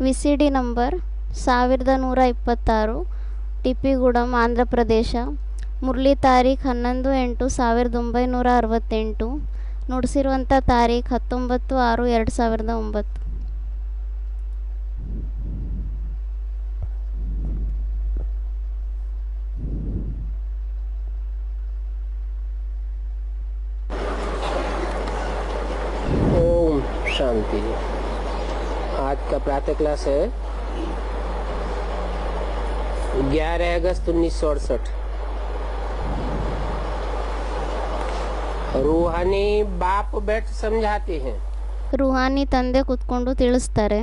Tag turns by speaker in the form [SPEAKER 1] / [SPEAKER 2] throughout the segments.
[SPEAKER 1] ವಿಸಿಡಿ number 1126, ಟಿಪಿಗೂಡಂ Andhra Pradesh. Murali ತಾರೀಖ್ 11/8/1968. ನುಡಿಸಿರುವಂಥ ತಾರೀಖ್ 19/6/2009.
[SPEAKER 2] ओम शांति। आज का प्रातः क्लास है 11 अगस्त 1968। रूहानी बाप बैठ समझाते हैं।
[SPEAKER 1] ರೂಹಾನಿ ತಂದೆ ಕೂತ್ಕೊಂಡು ತಿಳಿಸ್ತಾರೆ.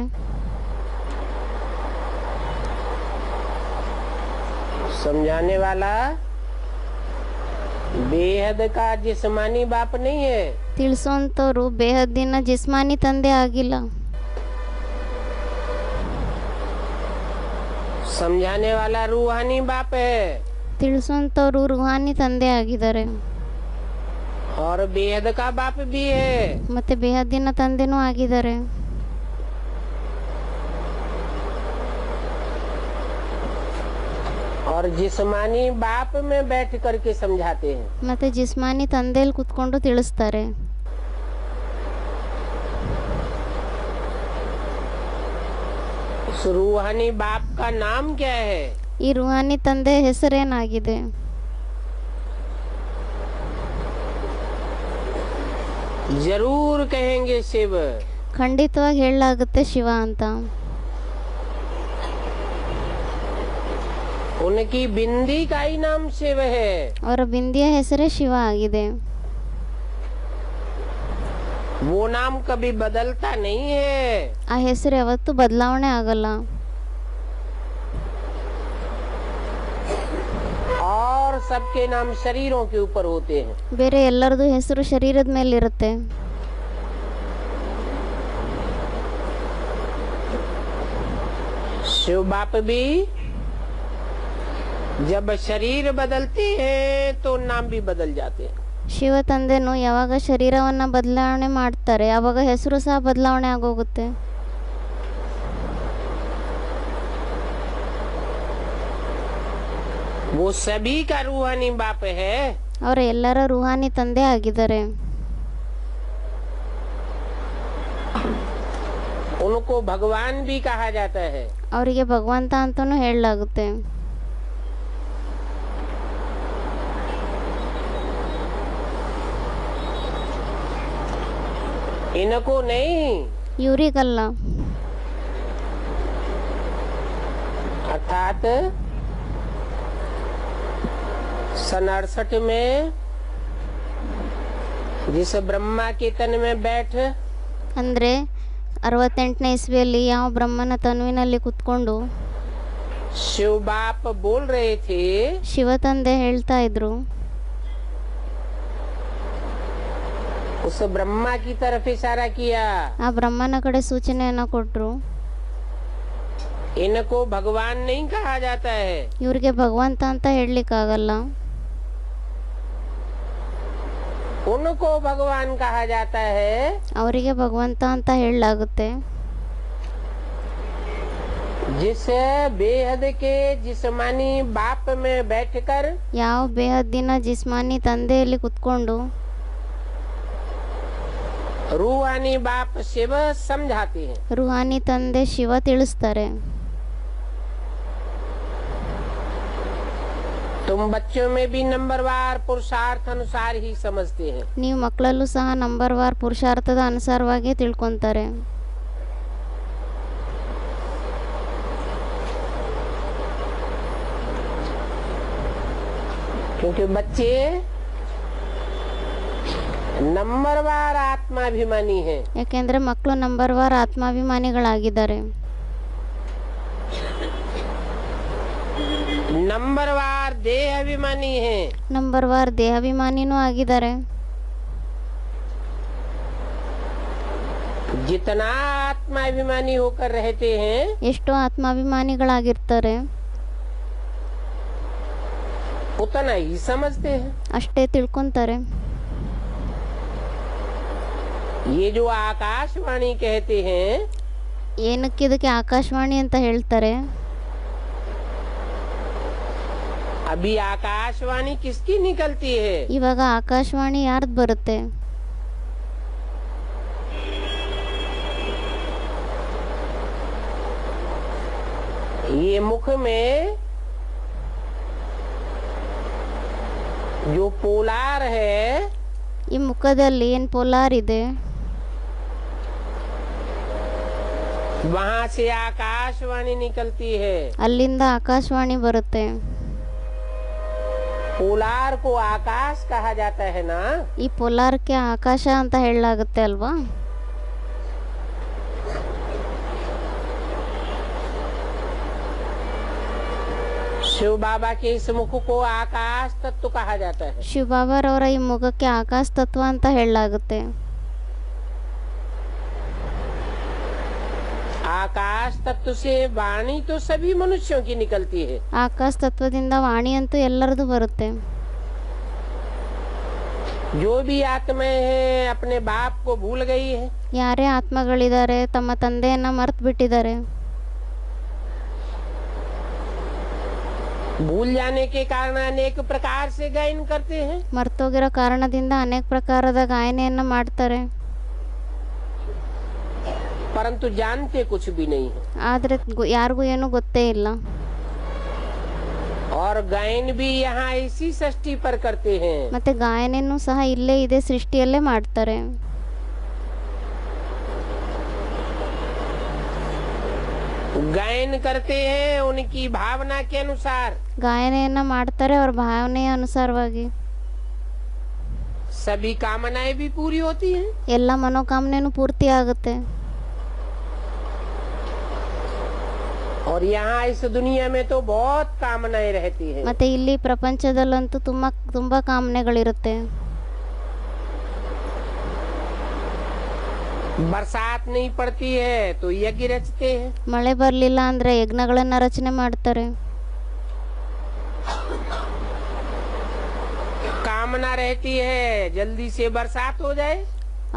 [SPEAKER 2] समझाने वाला बेहद का जिस्मानी बाप नहीं है।
[SPEAKER 1] ತಿಳಿಸೋಂಥವ್ರು ಬೇಹದ್ದಿನ ಜಿಸ್ಮಾನಿ ತಂದೆ ಆಗಿಲ್ಲ.
[SPEAKER 2] समझाने वाला रूहानी बाप है
[SPEAKER 1] ತಿಳಿಸೋಂಥವ್ರು ರೂಹಾನಿ ತಂದೆ ಆಗಿದ್ದಾರೆ.
[SPEAKER 2] और बेहद का बाप भी है।
[SPEAKER 1] ಮತ್ತೆ ಬೇಹದ್ದಿನ ತಂದೆನೂ ಆಗಿದ್ದಾರೆ.
[SPEAKER 2] और जिस्मानी बाप में बैठ करके समझाते हैं।
[SPEAKER 1] ಮತ್ತೆ ಜಿಸ್ಮಾನಿ ತಂದೆಯಲ್ಲಿ ಕೂತ್ಕೊಂಡು ತಿಳಿಸ್ತಾರೆ.
[SPEAKER 2] उस रूहानी बाप का नाम क्या है?
[SPEAKER 1] ಈ ರೂಹಾನಿ ತಂದೆ ಹೆಸರೇನಾಗಿದೆ?
[SPEAKER 2] जरूर कहेंगे शिव।
[SPEAKER 1] ಖಂಡಿತವಾಗಿ ಹೇಳಲಾಗುತ್ತೆ ಶಿವ ಅಂತ.
[SPEAKER 2] उनकी बिंदी का ही नाम शिव है।
[SPEAKER 1] ಅವರ ಬಿಂದಿಯ ಹೆಸರೇ ಶಿವ ಆಗಿದೆ.
[SPEAKER 2] वो नाम कभी बदलता नहीं है।
[SPEAKER 1] ಆ ಹೆಸರು ಯಾವತ್ತೂ ಬದಲಾವಣೆ ಆಗಲ್ಲ.
[SPEAKER 2] और सबके नाम शरीरों के ऊपर होते हैं।
[SPEAKER 1] ಬೇರೆ ಎಲ್ಲರದು ಹೆಸರು ಶರೀರದ ಮೇಲಿರುತ್ತೆ.
[SPEAKER 2] शिव बाप भी जब शरीर बदलते हैं तो नाम भी बदल जाते हैं।
[SPEAKER 1] ಶಿವ ತಂದೆನು ಯಾವಾಗ ಶರೀರವನ್ನ ಬದಲಾವಣೆ ಮಾಡ್ತಾರೆ ಆವಾಗ ಹೆಸರು ಸಹ ಬದಲಾವಣೆ ಆಗೋಗುತ್ತೆ.
[SPEAKER 2] वो सभी का रूहानी बाप है।
[SPEAKER 1] ಅವರ ಎಲ್ಲರ ರೂಹಾನಿ ತಂದೆ ಆಗಿದ್ದಾರೆ.
[SPEAKER 2] उनको भगवान भी कहा जाता है।
[SPEAKER 1] ಅವರಿಗೆ ಭಗವಂತ ಅಂತಾನೂ ಹೇಳಲಾಗುತ್ತೆ.
[SPEAKER 2] इनको नहीं,
[SPEAKER 1] ಇವರಿಗಲ್ಲ.
[SPEAKER 2] अर्थात 68 में जिस ब्रह्मा के तन में बैठ
[SPEAKER 1] ಅಂದರೆ 68ನೇ ಇಸ್ವಿಯಲ್ಲಿ ಯಾವ ಬ್ರಹ್ಮನ ತನುವಿನಲ್ಲಿ ಕುತ್ಕೊಂಡು
[SPEAKER 2] शिव बाप बोल रहे थे,
[SPEAKER 1] ಶಿವ ತಂದೆ ಹೇಳ್ತಾ ಇದ್ರು.
[SPEAKER 2] उस ब्रह्मा की तरफ इशारा किया।
[SPEAKER 1] ಆ ಬ್ರಹ್ಮನ ಕಡೆ ಸೂಚನೆಯನ್ನ ಕೊಟ್ರು.
[SPEAKER 2] इनको भगवान नहीं कहा जाता है।
[SPEAKER 1] ಇವ್ರಿಗೆ ಭಗವಂತ ಅಂತ ಹೇಳಲಿಕ್ಕಾಗಲ್ಲ.
[SPEAKER 2] उनको भगवान कहा जाता है।
[SPEAKER 1] ಅವರಿಗೆ ಭಗವಂತ ಅಂತ ಹೇಳಲಾಗುತ್ತೆ.
[SPEAKER 2] जिस बेहद के जिस्मानी बाप में बैठकर
[SPEAKER 1] ಯಾವ ಬೇಹದ್ದಿನ ಜಿಸ್ಮಾನಿ ತಂದೆಯಲ್ಲಿ ಕುತ್ಕೊಂಡು
[SPEAKER 2] रूहानी बाप शिव समझाते हैं।
[SPEAKER 1] ರೂಹಾನಿ ತಂದೆ ಶಿವ ತಿಳಿಸ್ತಾರೆ.
[SPEAKER 2] तुम बच्चों में भी नंबरवार पुरुषार्थ अनुसार ही समझते हैं।
[SPEAKER 1] ನೀವು ಮಕ್ಕಳಲ್ಲೂ ಸಹ ನಂಬರ್ ವಾರ್ ಪುರುಷಾರ್ಥದ ಅನುಸಾರವಾಗಿ ತಿಳ್ಕೊಂತಾರೆ.
[SPEAKER 2] क्योंकि बच्चे नंबरवार आत्माभिमानी हैं।
[SPEAKER 1] ಯಾಕೆಂದ್ರೆ ಮಕ್ಕಳು ನಂಬರ್ ವಾರ್ ಆತ್ಮಾಭಿಮಾನಿಗಳಾಗಿದ್ದಾರೆ.
[SPEAKER 2] नंबरवार देह अभिमानी हैं।
[SPEAKER 1] ನಂಬರ್ ವಾರ್ ದೇಹಾಭಿಮಾನಿನೂ ಆಗಿದ್ದಾರೆ.
[SPEAKER 2] जितना आत्माभिमानी होकर रहते हैं
[SPEAKER 1] ಎಷ್ಟೋ ಆತ್ಮಾಭಿಮಾನಿಗಳಾಗಿರ್ತಾರೆ
[SPEAKER 2] उतना ही समझते हैं।
[SPEAKER 1] ಅಷ್ಟೇ ತಿಳ್ಕೊಂತಾರೆ.
[SPEAKER 2] ये जो आकाशवाणी कहते हैं
[SPEAKER 1] ಏನಕ್ಕೆ ಇದಕ್ಕೆ ಆಕಾಶವಾಣಿ ಅಂತ ಹೇಳ್ತಾರೆ?
[SPEAKER 2] अभी आकाशवाणी किसकी निकलती है?
[SPEAKER 1] ಇವಾಗ ಆಕಾಶವಾಣಿ ಯಾರ್ದು ಬರುತ್ತೆ?
[SPEAKER 2] ये मुख में जो पोलार है,
[SPEAKER 1] ಈ ಮುಖದಲ್ಲಿ ಏನು ಪೋಲಾರ್ ಇದೆ,
[SPEAKER 2] वहाँ से आकाशवाणी निकलती है।
[SPEAKER 1] ಅಲ್ಲಿಂದ ಆಕಾಶವಾಣಿ ಬರುತ್ತೆ.
[SPEAKER 2] पोलार को आकाश कहा जाता है ना।
[SPEAKER 1] ಈ ಪೋಲಾರ್ಗೆ ಆಕಾಶ ಅಂತ ಹೇಳಲಾಗುತ್ತೆ ಅಲ್ವಾ?
[SPEAKER 2] शिव बाबा के इस मुख को आकाश तत्व कहा जाता है।
[SPEAKER 1] ಶಿವಬಾಬಾರವರ ಈ ಮುಖಕ್ಕೆ ಆಕಾಶ ತತ್ವ ಅಂತ ಹೇಳಲಾಗುತ್ತೆ.
[SPEAKER 2] आकाश तत्व से वाणी तो सभी मनुष्यों की निकलती है।
[SPEAKER 1] ಆಕಾಶ ತತ್ವದಿಂದ ವಾಣಿ ಅಂತೂ ಎಲ್ಲರದು ಬರುತ್ತೆ.
[SPEAKER 2] जो भी आत्माएं हैं अपने बाप को भूल गई है।
[SPEAKER 1] ಯಾರೇ ಆತ್ಮಗಳಿದ್ದಾರೆ ತಮ್ಮ ತಂದೆಯನ್ನ ಮರ್ತು ಬಿಟ್ಟಿದ್ದಾರೆ.
[SPEAKER 2] भूल जाने के कारण अनेक प्रकार से गायन करते हैं।
[SPEAKER 1] ಮರ್ತೋಗಿರೋ ಕಾರಣದಿಂದ ಅನೇಕ ಪ್ರಕಾರದ ಗಾಯನೆಯನ್ನ ಮಾಡ್ತಾರೆ.
[SPEAKER 2] परंतु जानते कुछ भी नहीं है।
[SPEAKER 1] ಆದರೆ ಯಾರಿಗೂ ಏನೂ ಗೊತ್ತೇ ಇಲ್ಲ.
[SPEAKER 2] और गायन भी यहाँ इसी सृष्टि पर करते हैं।
[SPEAKER 1] ಮತ್ತೆ ಗಾಯನೆನೂ ಸಹ ಇಲ್ಲೇ ಇದೆ ಸೃಷ್ಟಿಯಲ್ಲೇ ಮಾಡ್ತಾರೆ.
[SPEAKER 2] गायन करते हैं उनकी भावना के अनुसार।
[SPEAKER 1] ಗಾಯನೆಯನ್ನ ಮಾಡ್ತಾರೆ ಅವ್ರ ಭಾವನೆಯ ಅನುಸಾರವಾಗಿ.
[SPEAKER 2] सभी कामनाएं भी पूरी होती हैं।
[SPEAKER 1] ಎಲ್ಲ ಮನೋಕಾಮನೆನೂ ಪೂರ್ತಿ ಆಗುತ್ತೆ.
[SPEAKER 2] और यहाँ इस दुनिया में तो बहुत कामनाएं रहती हैं।
[SPEAKER 1] ಮತ್ತೆ ಇಲ್ಲಿ ಪ್ರಪಂಚದಲ್ಲಂತೂ ತುಂಬಾ ಕಾಮನೆಗಳಿರುತ್ತೆ.
[SPEAKER 2] बरसात नहीं पड़ती है तो यज्ञ रचते हैं।
[SPEAKER 1] ಮಳೆ ಬರಲಿಲ್ಲ ಅಂದ್ರೆ ಯಜ್ಞಗಳನ್ನ ರಚನೆ ಮಾಡ್ತಾರೆ.
[SPEAKER 2] कामना रहती है जल्दी से बरसात हो जाए।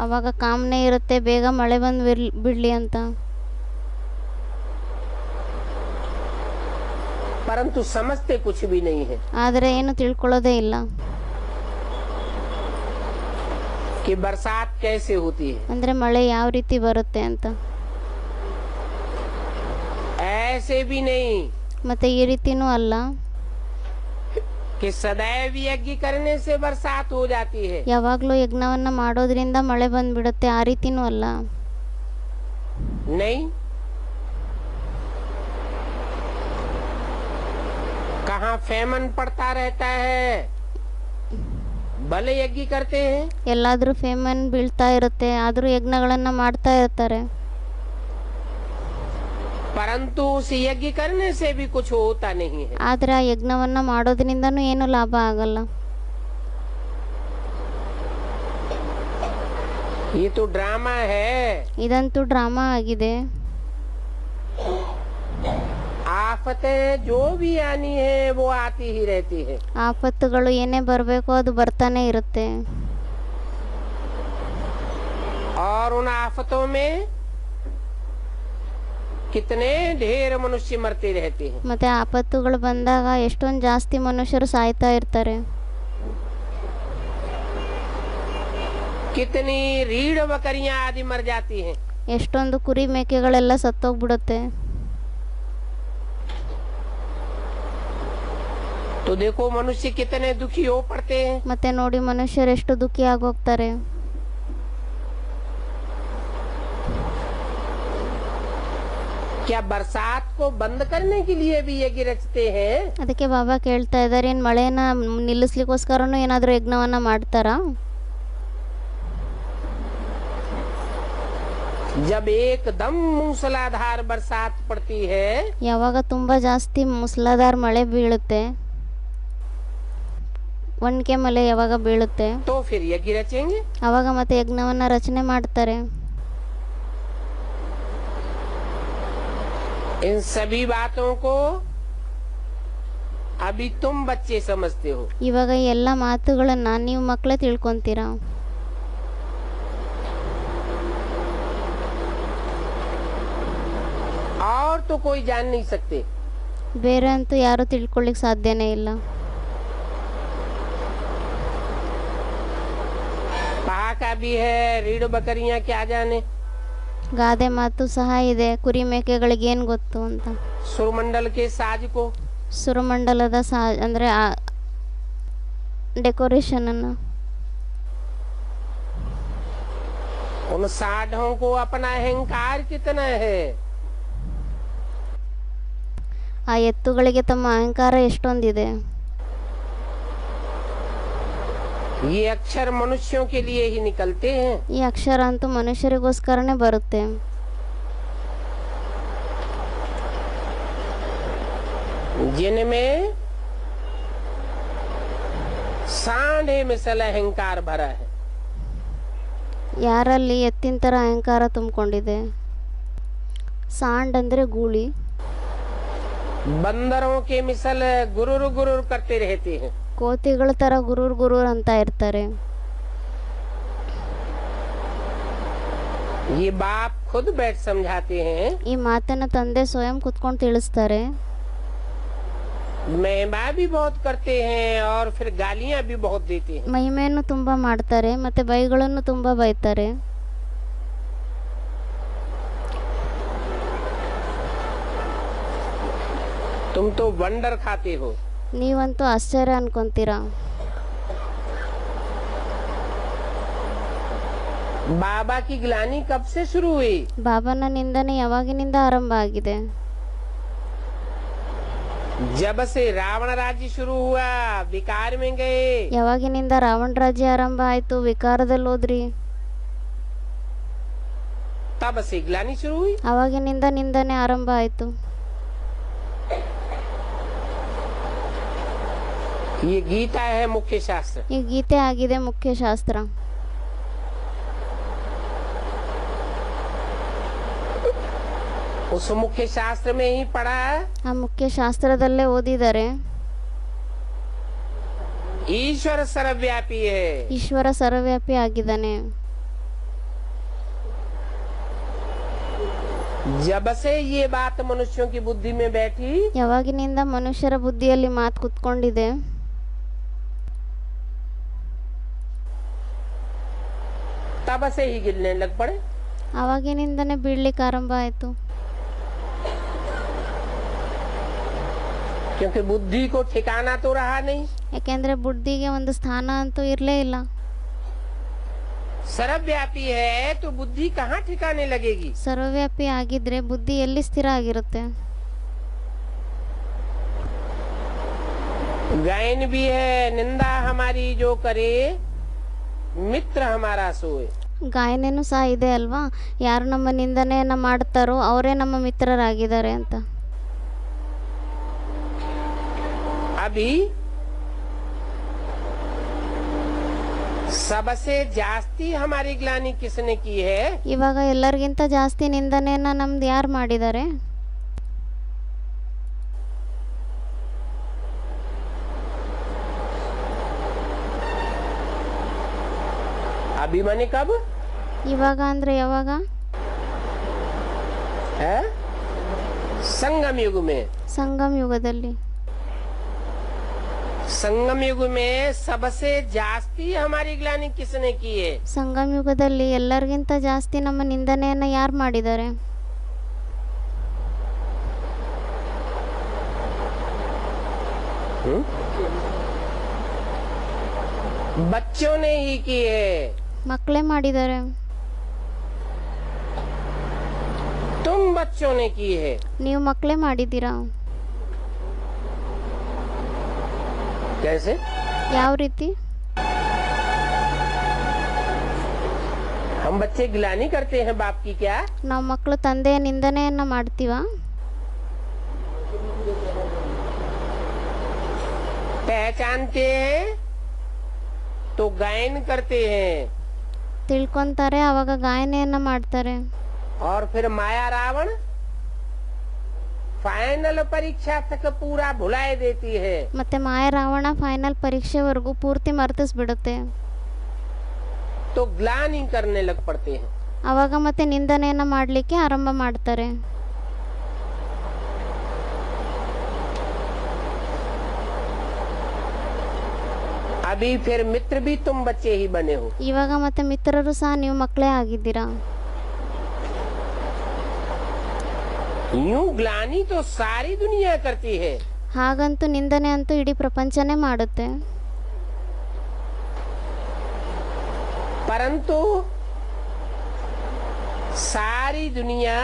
[SPEAKER 1] ಅವಾಗ ಕಾಮನೆ ಇರುತ್ತೆ ಬೇಗ ಮಳೆ ಬಂದು ಬಿಡ್ಲಿ ಅಂತ.
[SPEAKER 2] परंतु समझते कुछ भी नहीं है
[SPEAKER 1] ಆದರೆ ಏನು ತಿಳ್ಕೊಳ್ಳೋದೇ ಇಲ್ಲ
[SPEAKER 2] कि बरसात कैसे होती है।
[SPEAKER 1] ಅಂದ್ರೆ ಮಳೆ ಯಾವ ರೀತಿ ಬರುತ್ತೆ ಅಂತ.
[SPEAKER 2] ऐसे भी नहीं
[SPEAKER 1] ಮತ್ತೆ ಈ ರೀತಿನೂ ಅಲ್ಲ
[SPEAKER 2] कि सदैव यज्ञ करने से बरसात हो जाती है।
[SPEAKER 1] ಯಾವಾಗ್ಲೂ ಯಜ್ಞವನ್ನ ಮಾಡೋದ್ರಿಂದ ಮಳೆ ಬಂದ್ಬಿಡುತ್ತೆ, ಆ ರೀತಿನೂ ಅಲ್ಲ.
[SPEAKER 2] नहीं, कहाँ फेमन पड़ता रहता है भले यज्ञ करते हैं।
[SPEAKER 1] ಎಲ್ಲಾದ್ರೂ ಫೇಮನ್ ಬೀಳ್ತಾ ಇರುತ್ತೆ ಆದ್ರೂ ಯಜ್ಞಗಳನ್ನ ಮಾಡ್ತಾ ಇರ್ತಾರೆ.
[SPEAKER 2] परंतु उस यज्ञ करने से भी कुछ होता नहीं है।
[SPEAKER 1] ಆದ್ರೆ ಆ ಯಜ್ಞವನ್ನ ಮಾಡೋದ್ರಿಂದನೂ ಏನು ಲಾಭ ಆಗಲ್ಲ.
[SPEAKER 2] ये तो ड्रामा है।
[SPEAKER 1] ಇದಂತೂ ಡ್ರಾಮಾ ಆಗಿದೆ.
[SPEAKER 2] आफतें जो भी आनी है वो आती ही रहती है।
[SPEAKER 1] ಆಪತ್ತುಗಳು ಏನೇ ಬರಬೇಕು ಅದು ಬರ್ತಾನೆ ಇರುತ್ತೆ.
[SPEAKER 2] और उन आफतों में कितने ढेर मनुष्य मरते रहते हैं।
[SPEAKER 1] ಮತ್ತೆ ಆಪತ್ತುಗಳು ಬಂದಾಗ ಎಷ್ಟೊಂದು ಜಾಸ್ತಿ ಮನುಷ್ಯರು ಸಾಯ್ತಾ ಇರ್ತಾರೆ.
[SPEAKER 2] कितनी रीढ़ बकरियां आदि मर जाती हैं।
[SPEAKER 1] ಎಷ್ಟೊಂದು ಕುರಿ ಮೇಕೆಗಳೆಲ್ಲ ಸತ್ತೋಗ್ಬಿಡುತ್ತೆ.
[SPEAKER 2] तो देखो मनुष्य कितने दुखी हो पड़ते हैं।
[SPEAKER 1] ಮತ್ತೆ ನೋಡಿ ಮನುಷ್ಯರು ಎಷ್ಟು ದುಃಖಿ ಆಗೋಗ್ತಾರೆ.
[SPEAKER 2] क्या बरसात को बंद करने के लिए भी यज्ञ रचते हैं?
[SPEAKER 1] ಅದಕ್ಕೆ ಬಾಬಾ ಕೇಳ್ತಾ ಇದ್ದಾರೆ ಏನ್ ಮಳೆನ ನಿಲ್ಲಿಸ್ಲಿಕ್ಕೋಸ್ಕರನೂ ಏನಾದ್ರೂ ಯಜ್ಞವನ್ನ ಮಾಡ್ತಾರಾ?
[SPEAKER 2] जब एकदम मूसलाधार बरसात पड़ती है,
[SPEAKER 1] ಯಾವಾಗ ತುಂಬಾ ಜಾಸ್ತಿ ಮುಸ್ಲಾಧಾರ್ ಮಳೆ ಬೀಳುತ್ತೆ, ಒಣಕೆ ಮಳೆ ಯಾವಾಗ ಬೀಳುತ್ತೆ
[SPEAKER 2] तो फिर यज्ञ रचेंगे।
[SPEAKER 1] ಅವಾಗ ಮತ್ತೆ ಯಜ್ಞವನ್ನ ರಚನೆ ಮಾಡ್ತಾರೆ.
[SPEAKER 2] इन सभी बातों को अभी तुम बच्चे समझते हो।
[SPEAKER 1] ಇವಾಗ ಈ ಎಲ್ಲ ಮಾತುಗಳನ್ನ ನೀವು ಮಕ್ಕಳೇ ತಿಳ್ಕೊಂತೀರಾ.
[SPEAKER 2] और तो कोई जान नहीं सकते।
[SPEAKER 1] ಬೇರೆ ಅಂತೂ ಯಾರೂ ತಿಳ್ಕೊಳ್ಳಿಕ್ಕೆ ಸಾಧ್ಯನೇ ಇಲ್ಲ.
[SPEAKER 2] कहा का भी है, रीढ़ बकरियां क्या जाने।
[SPEAKER 1] ಗಾದೆ ಮಾತು ಸಹ ಇದೆ, ಕುರಿ ಮೇಕೆಗಳಿಗೆ ಏನು ಗೊತ್ತು ಅಂತ.
[SPEAKER 2] सुरमंडल के साज को,
[SPEAKER 1] ಸುರಮಂಡಲದ ಅಂದರೆ ಡೆಕೋರೇಷನನ್ನು,
[SPEAKER 2] उन साढ़ों को अपना अहंकार कितना है।
[SPEAKER 1] ಆ ಎತ್ತುಗಳಿಗೆ ತಮ್ಮ ಅಹಂಕಾರ ಎಷ್ಟೊಂದಿದೆ.
[SPEAKER 2] ये अक्षर मनुष्यों के लिए ही निकलते हैं।
[SPEAKER 1] ಈ ಅಕ್ಷರ ಅಂತೂ ಮನುಷ್ಯರಿಗೋಸ್ಕರನೇ ಬರುತ್ತೆ.
[SPEAKER 2] जिनमें सांढे मिसल अहंकार भरा है।
[SPEAKER 1] ಯಾರಲ್ಲಿ ಎತ್ತಿನ ಥರ ಅಹಂಕಾರ ತುಂಬಿಕೊಂಡಿದೆ. ಸಾಂಡ್ ಅಂದರೆ ಗೂಳಿ.
[SPEAKER 2] बंदरों के मिसल गुरुर गुरुर करते रहते हैं।
[SPEAKER 1] ಕೋತಿಗಳ ಥರ ಗುರೂರ್ ಗುರೂರ್ ಅಂತ ಇರ್ತಾರೆ.
[SPEAKER 2] ये बाप खुद बैठ समझाते हैं।
[SPEAKER 1] ಈ ಮಾತನ್ನ ತಂದೆ ಸ್ವಯಂ ಕುತ್ಕೊಂಡು ತಿಳಿಸ್ತಾರೆ.
[SPEAKER 2] महिमा भी बहुत करते हैं और फिर गालियां भी बहुत देते हैं।
[SPEAKER 1] ಮಹಿಮೆಯನ್ನು ತುಂಬ ಮಾಡ್ತಾರೆ ಮತ್ತು ಬೈಗಳನ್ನು ತುಂಬ ಬೈತಾರೆ.
[SPEAKER 2] तुम तो वंडर खाते हो।
[SPEAKER 1] ನೀವಂತೂ ಆಶ್ಚರ್ಯ ಅನ್ಕೊಂತೀರಾ.
[SPEAKER 2] बाबा की ग्लानी कब से शुरू हुई।
[SPEAKER 1] ಬಾಬನ ನಿಂದನೆ ಯಾವಾಗಿನಿಂದ ಆರಂಭ ಆಗಿದೆ.
[SPEAKER 2] जब से रावण राज्य शुरू हुआ, विकार में गए।
[SPEAKER 1] ಯಾವಾಗಿನಿಂದ ರಾವಣ ರಾಜ್ಯ ಆರಂಭ ಆಯ್ತು, ವಿಕಾರದಲ್ಲಿ ಹೋದ್ರಿ,
[SPEAKER 2] तब से ग्लानी शुरू हुई।
[SPEAKER 1] ಆವಾಗಿನಿಂದ ನಿಂದನೆ ಆರಂಭ ಆಯ್ತು.
[SPEAKER 2] ये गीता है मुख्य शास्त्र।
[SPEAKER 1] ಈ ಗೀತೆ ಆಗಿದೆ ಮುಖ್ಯ ಶಾಸ್ತ್ರ.
[SPEAKER 2] उस मुख्य शास्त्र में ही पढ़ा
[SPEAKER 1] ಆ ಮುಖ್ಯ ಶಾಸ್ತ್ರದಲ್ಲೇ ಓದಿದರೆ
[SPEAKER 2] ईश्वर सर्वव्यापी है।
[SPEAKER 1] ಈಶ್ವರ ಸರ್ವವ್ಯಾಪಿ ಆಗಿದ್ದಾನೆ.
[SPEAKER 2] जब से ये बात मनुष्यों की बुद्धि में बैठी,
[SPEAKER 1] ಯಾವಾಗಿನಿಂದ ಮನುಷ್ಯರ ಬುದ್ಧಿಯಲ್ಲಿ ಮಾತು ಕುತ್ಕೊಂಡಿದೆ,
[SPEAKER 2] तब से ही गिरने लग पड़े।
[SPEAKER 1] ಆವಾಗಿನಿಂದನೇ ಬೀಳ್ಲಿಕ್ಕೆ ಆರಂಭ ಆಯಿತು.
[SPEAKER 2] क्योंकि बुद्धि को ठिकाना तो रहा नहीं।
[SPEAKER 1] ಯಾಕೆಂದ್ರೆ ಬುದ್ಧಿಗೆ ಒಂದು ಸ್ಥಾನ ಅಂತೂ ಇರಲೇ ಇಲ್ಲ.
[SPEAKER 2] सर्वव्यापी है तो बुद्धि कहाँ ठिकाने लगेगी।
[SPEAKER 1] ಸರ್ವವ್ಯಾಪಿ ಆಗಿದ್ರೆ ಬುದ್ಧಿ ಎಲ್ಲಿ ಸ್ಥಿರ ಆಗಿರುತ್ತೆ.
[SPEAKER 2] गायन भी है, निंदा हमारी जो करे मित्र हमारा सोए।
[SPEAKER 1] ಗಾಯನೇನು ಸಹ ಇದೆ ಅಲ್ವಾ, ಯಾರು ನಮ್ಮ ನಿಂದನೆಯನ್ನು ಮಾಡ್ತಾರೋ ಅವರೇ ನಮ್ಮ ಮಿತ್ರರಾಗಿದ್ದಾರೆ ಅಂತ.
[SPEAKER 2] अभी सबसे जास्ती हमारी ग्लानि किसने की है।
[SPEAKER 1] ಇವಾಗ ಎಲ್ಲರಿಗಿಂತ ಜಾಸ್ತಿ ನಿಂದನೆಯನ್ನು ನಮ್ದು ಯಾರು ಮಾಡಿದ್ದಾರೆ.
[SPEAKER 2] अभी माने कब
[SPEAKER 1] ಇವಾಗ ಅಂದ್ರೆ ಯಾವಾಗ,
[SPEAKER 2] है संगम युग में।
[SPEAKER 1] ಸಂಗಮ ಯುಗದಲ್ಲಿ.
[SPEAKER 2] संगम युग में सबसे जास्ती हमारी ग्लानि किसने की है।
[SPEAKER 1] ಸಂಗಮ ಯುಗದಲ್ಲಿ ಎಲ್ಲರಿಗಿಂತ ಜಾಸ್ತಿ ನಮ್ಮ ನಿಂದನೆಯನ್ನು ಯಾರು ಮಾಡಿದ್ದಾರೆ.
[SPEAKER 2] बच्चों ने ही की है।
[SPEAKER 1] ಮಕ್ಕಳೇ ಮಾಡಿದ್ದಾರೆ.
[SPEAKER 2] तुम बच्चों ने की है।
[SPEAKER 1] ನೀವು ಮಕ್ಕಳೇ ಮಾಡಿದ್ದೀರಾ.
[SPEAKER 2] कैसे।
[SPEAKER 1] ಯಾವ ರೀತಿ.
[SPEAKER 2] हम बच्चे गिलानी करते हैं बाप की क्या।
[SPEAKER 1] ನಾವು ಮಕ್ಕಳು ತಂದೆಯ ನಿಂದನೆಯನ್ನು ಮಾಡ್ತೀವಾ.
[SPEAKER 2] पहचानते हैं तो गायन करते हैं
[SPEAKER 1] ತಿಳ್ಕೊಂತಾರೆ, ಅವಾಗ ಗಾಯನೆಯನ್ನು ಮಾಡ್ತಾರೆ.
[SPEAKER 2] और फिर माया रावण फाइनल परीक्षा तक पूरा भुलाए देती है।
[SPEAKER 1] ಮತ್ತೆ ಮಾಯ ರಾವಣ ಫೈನಲ್ ಪರೀಕ್ಷೆವರೆಗೂ ಪೂರ್ತಿ ಮರೆತಿಸ್ಬಿಡುತ್ತೆ.
[SPEAKER 2] तो ग्लानि करने लग पड़ते हैं।
[SPEAKER 1] ಅವಾಗ ಮತ್ತೆ ನಿಂದನೆಯನ್ನು ಮಾಡಲಿಕ್ಕೆ ಆರಂಭ ಮಾಡ್ತಾರೆ.
[SPEAKER 2] अभी फिर मित्र भी तुम बच्चे ही बने हो।
[SPEAKER 1] ಇವಾಗ ಮತ್ತೆ ಮಿತ್ರರು ಸಹ ನೀವು ಮಕ್ಕಳೇ ಆಗಿದ್ದೀರಾ.
[SPEAKER 2] यूं ग्लानि तो सारी दुनिया करती है,
[SPEAKER 1] ಹಾಗಂತೂ ನಿಂದನೆ ಅಂತೂ ಇಡೀ ಪ್ರಪಂಚನೇ ಮಾಡುತ್ತೆ.
[SPEAKER 2] परंतु सारी दुनिया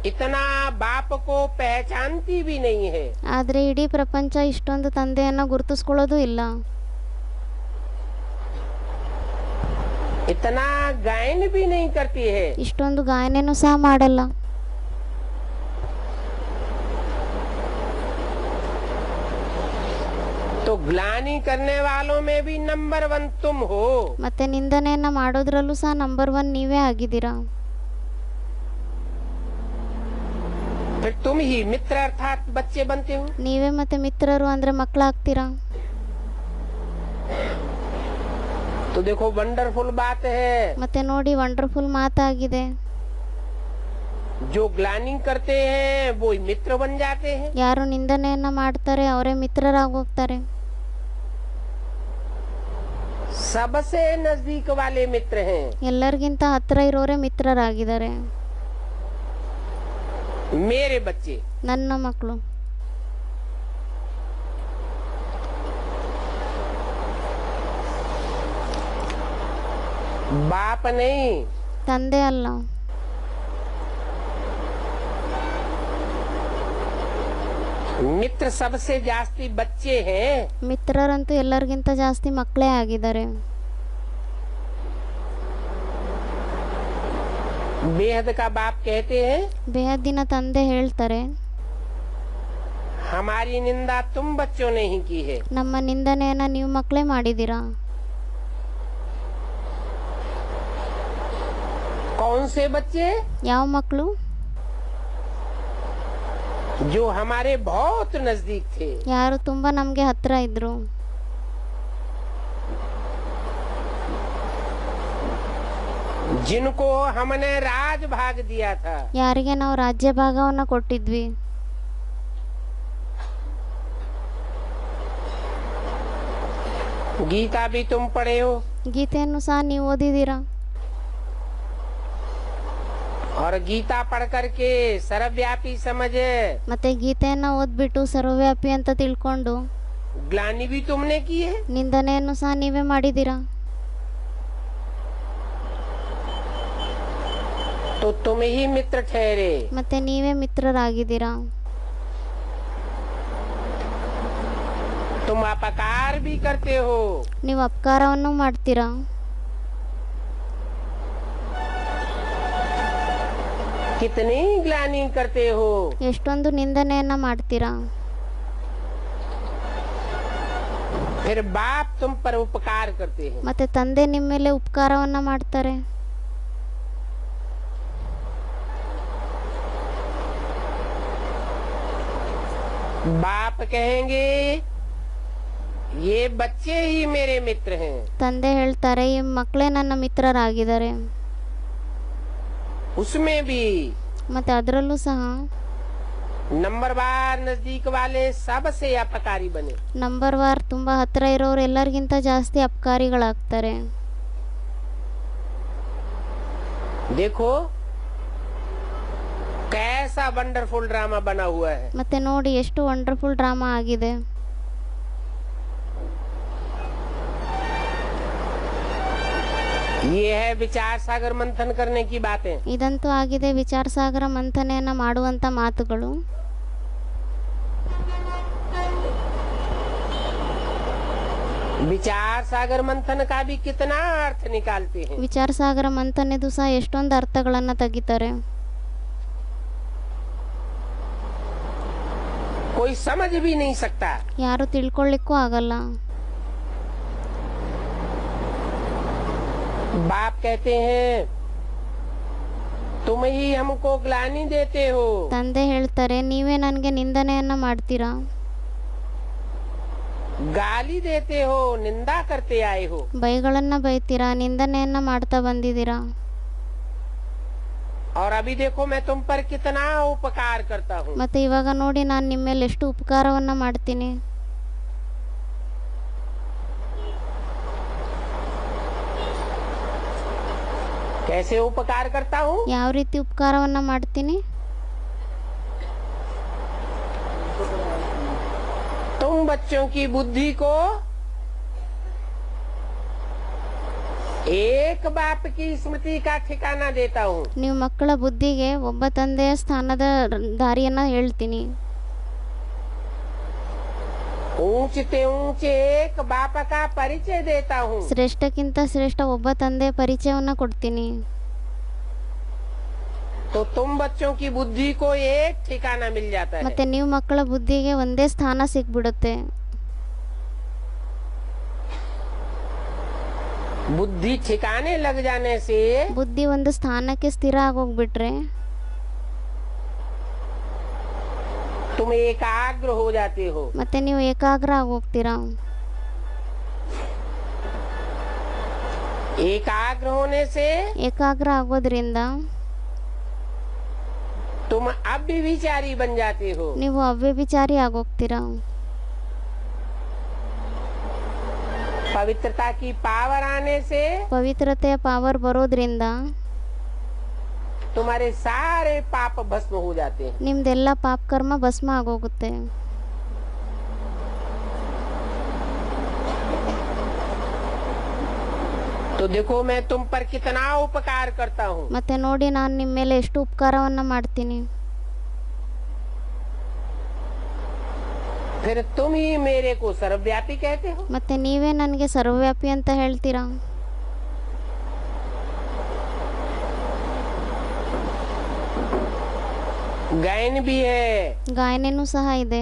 [SPEAKER 2] इतना बाप को पहचानती भी नहीं है.
[SPEAKER 1] ಆದರೆ ಇಡೀ ಪ್ರಪಂಚ ಇಷ್ಟೊಂದು ತಂದೆಯನ್ನು ಗುರುತಿಸ್ಕೊಳ್ಳೋದು ಇಲ್ಲ.
[SPEAKER 2] इतना गायन भी नहीं करती है.
[SPEAKER 1] ಇಷ್ಟೊಂದು ಗಾಯನನೂ ಸಹ ಮಾಡಲ್ಲ.
[SPEAKER 2] तो ग्लानि करने वालों में भी नंबर 1 तुम हो.
[SPEAKER 1] ಮತ್ತೆ ನಿಂದನೆಯನ್ನ ಮಾಡೋದ್ರಲ್ಲೂ ಸಹ ನಂಬರ್ 1 ನೀವೇ ಆಗಿದ್ದೀರಾ.
[SPEAKER 2] फिर तुम ही मित्र अर्थात बच्चे बनते हो.
[SPEAKER 1] ನೀವೇ ಮತ್ತೆ ಮಿತ್ರರು ಅಂದ್ರೆ ಮಕ್ಕಳಾಗ್ತೀರಾ.
[SPEAKER 2] तो देखो वंडरफुल बात है.
[SPEAKER 1] ಮತ್ತೆ ನೋಡಿ ವಂಡರ್ಫುಲ್ ಮಾತಾಗಿದೆ.
[SPEAKER 2] जो ग्लानि करते हैं वो ही मित्र बन जाते हैं.
[SPEAKER 1] ಯಾರು ನಿಂದನೆಯನ್ನ ಮಾಡ್ತಾರೆ ಅವರೇ ಮಿತ್ರರಾಗೋಗ್ತಾರೆ.
[SPEAKER 2] सबसे नजदीक वाले मित्र हैं.
[SPEAKER 1] ಎಲ್ಲರಿಗಿಂತ ಹತ್ರ ಇರೋರೇ ಮಿತ್ರರಾಗಿದ್ದಾರೆ.
[SPEAKER 2] मेरे बच्चे,
[SPEAKER 1] ನನ್ನ ಮಕ್ಕಳು.
[SPEAKER 2] बाप नहीं.
[SPEAKER 1] ತಂದೆ ಅಲ್ಲ.
[SPEAKER 2] मित्र सबसे जास्ती बच्चे हैं.
[SPEAKER 1] ಮಿತ್ರರಂತೂ ಎಲ್ಲರಿಗಿಂತ ಜಾಸ್ತಿ ಮಕ್ಕಳೇ ಆಗಿದ್ದಾರೆ.
[SPEAKER 2] बेहद का बाप कहते हैं,
[SPEAKER 1] ಬೇಹದ್ದಿನ ತಂದೆ ಹೇಳ್ತಾರೆ,
[SPEAKER 2] हमारी निंदा तुम बच्चों ने ही की है.
[SPEAKER 1] ನಮ್ಮ ನಿಂದನೆಯನ್ನ ನೀವು ಮಕ್ಕಳೇ ಮಾಡಿದ್ದೀರಾ.
[SPEAKER 2] कौन से बच्चे?
[SPEAKER 1] ಯಾವ ಮಕ್ಕಳು?
[SPEAKER 2] जो हमारे बहुत नजदीक थे.
[SPEAKER 1] ಯಾರು ತುಂಬಾ ನಮ್ಗೆ ಹತ್ರ ಇದ್ರು.
[SPEAKER 2] जिनको हमने राज भाग दिया था.
[SPEAKER 1] ಯಾರಿಗೆ ನಾವು ರಾಜ್ಯ ಭಾಗವನ್ನ ಕೊಟ್ಟಿದ್ವಿ.
[SPEAKER 2] गीता भी तुम पढ़े हो.
[SPEAKER 1] ಗೀತೆಯನ್ನು ಸಹ ನೀವು ಓದಿದ್ದೀರಾ.
[SPEAKER 2] और गीता पढ़ करके सर्वव्यापी समझ.
[SPEAKER 1] ಮತ್ತೆ ಗೀತೆಯನ್ನ ಓದ್ಬಿಟ್ಟು ಸರ್ವವ್ಯಾಪಿ ಅಂತ ತಿಳ್ಕೊಂಡು
[SPEAKER 2] ग्लानि भी तुमने की है.
[SPEAKER 1] ನಿಂದನೆಯನ್ನು ಸಹ ನೀವೇ ಮಾಡಿದ್ದೀರಾ.
[SPEAKER 2] तो तुम ही मित्र ठहरे.
[SPEAKER 1] ಮತ್ತೆ ನೀವೇ ಮಿತ್ರರಾಗಿದ್ದೀರಾ.
[SPEAKER 2] तुम अपकार भी करते हो.
[SPEAKER 1] ನೀವು ಅಪಕಾರವನ್ನು ಮಾಡ್ತೀರಾ.
[SPEAKER 2] कितनी ग्लानि करते हो.
[SPEAKER 1] ಎಷ್ಟೊಂದು ನಿಂದನೆಯನ್ನ ಮಾಡ್ತೀರಾ.
[SPEAKER 2] फिर बाप तुम पर उपकार करते हैं.
[SPEAKER 1] ಮತ್ತೆ ತಂದೆ ನಿಮ್ಮ ಮೇಲೆ ಉಪಕಾರವನ್ನ ಮಾಡ್ತಾರೆ.
[SPEAKER 2] बाप कहेंगे ये बच्चे ही मेरे मित्र हैं.
[SPEAKER 1] ತಂದೆ ಹೇಳ್ತಾರೆ ಈ ಮಕ್ಕಳೇ ನನ್ನ ಮಿತ್ರರಾಗಿದ್ದಾರೆ.
[SPEAKER 2] उसमें भी
[SPEAKER 1] ಮತ್ತೆ ಅದರಲ್ಲೂ ಸಹ
[SPEAKER 2] नंबर बार नजदीक वाले सबसे अपकारी बने.
[SPEAKER 1] ನಂಬರ್ ವಾರ್ ತುಂಬಾ ಹತ್ರ ಇರೋರು ಎಲ್ಲರಿಗಿಂತ ಜಾಸ್ತಿ ಅಪಕಾರಿಗಳಾಗ್ತಾರೆ.
[SPEAKER 2] देखो कैसा वंडरफुल ड्रामा बना हुआ है.
[SPEAKER 1] ಮತ್ತೆ ನೋಡಿ ಎಷ್ಟು ವಂಡರ್ಫುಲ್ ಡ್ರಾಮಾ ಆಗಿದೆ.
[SPEAKER 2] ये है विचार सागर मंथन करने की बातें.
[SPEAKER 1] ಇದಂತೂ ಆಗಿದೆ ವಿಚಾರ ಸಾಗರ ಮಂಥನೆಯನ್ನ ಮಾಡುವಂತ ಮಾತುಗಳು.
[SPEAKER 2] विचार सागर मंथन का भी कितना अर्थ निकालते हैं.
[SPEAKER 1] ವಿಚಾರ ಸಾಗರ ಮಂಥನೆದು ಸಹ ಎಷ್ಟೊಂದು ಅರ್ಥಗಳನ್ನ ತೆಗಿತಾರೆ.
[SPEAKER 2] कोई समझ भी नहीं सकता.
[SPEAKER 1] ಯಾರು ತಿಳ್ಕೊಳ್ಳಿಕ್ಕೂ ಆಗಲ್ಲ.
[SPEAKER 2] बाप कहते हैं तुम ही हमको ग्लानि देते हो.
[SPEAKER 1] ತಂದೆ ಹೇಳ್ತಾರೆ ನೀವೇ ನನಗೆ ನಿಂದನೆಯನ್ನ ಮಾಡ್ತೀರಾ.
[SPEAKER 2] गाली देते हो, निंदा करते आए हो.
[SPEAKER 1] ಬೈಗಳನ್ನ ಬೈತೀರಾ, ನಿಂದನೆಯನ್ನ ಮಾಡ್ತಾ ಬಂದಿದ್ದೀರಾ.
[SPEAKER 2] और अभी देखो मैं तुम पर कितना उपकार करता हूँ.
[SPEAKER 1] ಮತ್ತೆ ಇವಾಗ ನೋಡಿ ನಾನು ನಿಮ್ಮ ಮೇಲೆ ಎಷ್ಟು ಉಪಕಾರವನ್ನ ಮಾಡ್ತೀನಿ.
[SPEAKER 2] कैसे उपकार करता हूँ?
[SPEAKER 1] ಯಾವ ರೀತಿ ಉಪಕಾರವನ್ನು ಮಾಡ್ತೀನಿ?
[SPEAKER 2] तुम बच्चों की बुद्धि को एक बाप की स्मृति का ठिकाना देता हूँ।
[SPEAKER 1] ನೀವು ಮಕ್ಕಳ ಬುದ್ಧಿಗೆ ಒಬ್ಬ ತಂದೆಯ ಸ್ಥಾನದ ದಾರಿಯನ್ನು ಹೇಳ್ತೀನಿ.
[SPEAKER 2] ऊंचे ऊंचे एक बाप का परिचय देता हूँ।
[SPEAKER 1] ಶ್ರೇಷ್ಠಕ್ಕಿಂತ ಶ್ರೇಷ್ಠ ಒಬ್ಬ ತಂದೆಯ ಪರಿಚಯವನ್ನು ಕೊಡ್ತೀನಿ.
[SPEAKER 2] तो तुम बच्चों की बुद्धि को एक ठिकाना मिल जाता है।
[SPEAKER 1] ಮತ್ತೆ ನೀವು ಮಕ್ಕಳ ಬುದ್ಧಿಗೆ ಒಂದೇ ಸ್ಥಾನ ಸಿಕ್ಬಿಡುತ್ತೆ.
[SPEAKER 2] बुद्धि ठिकाने लग जाने से
[SPEAKER 1] ಬುದ್ಧಿ ಒಂದು ಸ್ಥಾನಕ್ಕೆ ಸ್ಥಿರ ಆಗೋಗ್ಬಿಟ್ರೆ
[SPEAKER 2] तुम एकाग्र हो जाते हो।
[SPEAKER 1] ಮತ್ತೆ ನೀವು ಏಕಾಗ್ರ ಆಗೋಗ್ತೀರಾ.
[SPEAKER 2] एकाग्र होने से
[SPEAKER 1] ಏಕಾಗ್ರ ಆಗೋದ್ರಿಂದ
[SPEAKER 2] तुम अव्यभिचारी बन जाते हो।
[SPEAKER 1] ನೀವು ಅವ್ಯಭಿಚಾರಿ ಆಗೋಗ್ತೀರಾ.
[SPEAKER 2] पवित्रता की पावर आने से
[SPEAKER 1] ಪವಿತ್ರತೆಯ ಪಾವರ್ ಬರೋದ್ರಿಂದ
[SPEAKER 2] तुम्हारे सारे पाप भस्म हो जाते हैं।
[SPEAKER 1] ನಿಮ್ದೆಲ್ಲ ಪಾಪ ಕರ್ಮ ಭಸ್ಮ ಆಗೋಗುತ್ತೆ.
[SPEAKER 2] तो देखो मैं तुम पर कितना उपकार करता हूँ।
[SPEAKER 1] ಮತ್ತೆ ನೋಡಿ ನಾನು ನಿಮ್ಮ ಮೇಲೆ ಎಷ್ಟು ಉಪಕಾರವನ್ನ ಮಾಡ್ತೀನಿ.
[SPEAKER 2] फिर तुम ही मेरे को सर्वव्यापी कहते हो।
[SPEAKER 1] ಮತ್ತೆ ನೀವೇ ನನಗೆ ಸರ್ವವ್ಯಾಪಿ ಅಂತ ಹೇಳ್ತೀರಾ.
[SPEAKER 2] गायन भी है।
[SPEAKER 1] ಗಾಯನೇನೂ ಸಹ ಇದೆ.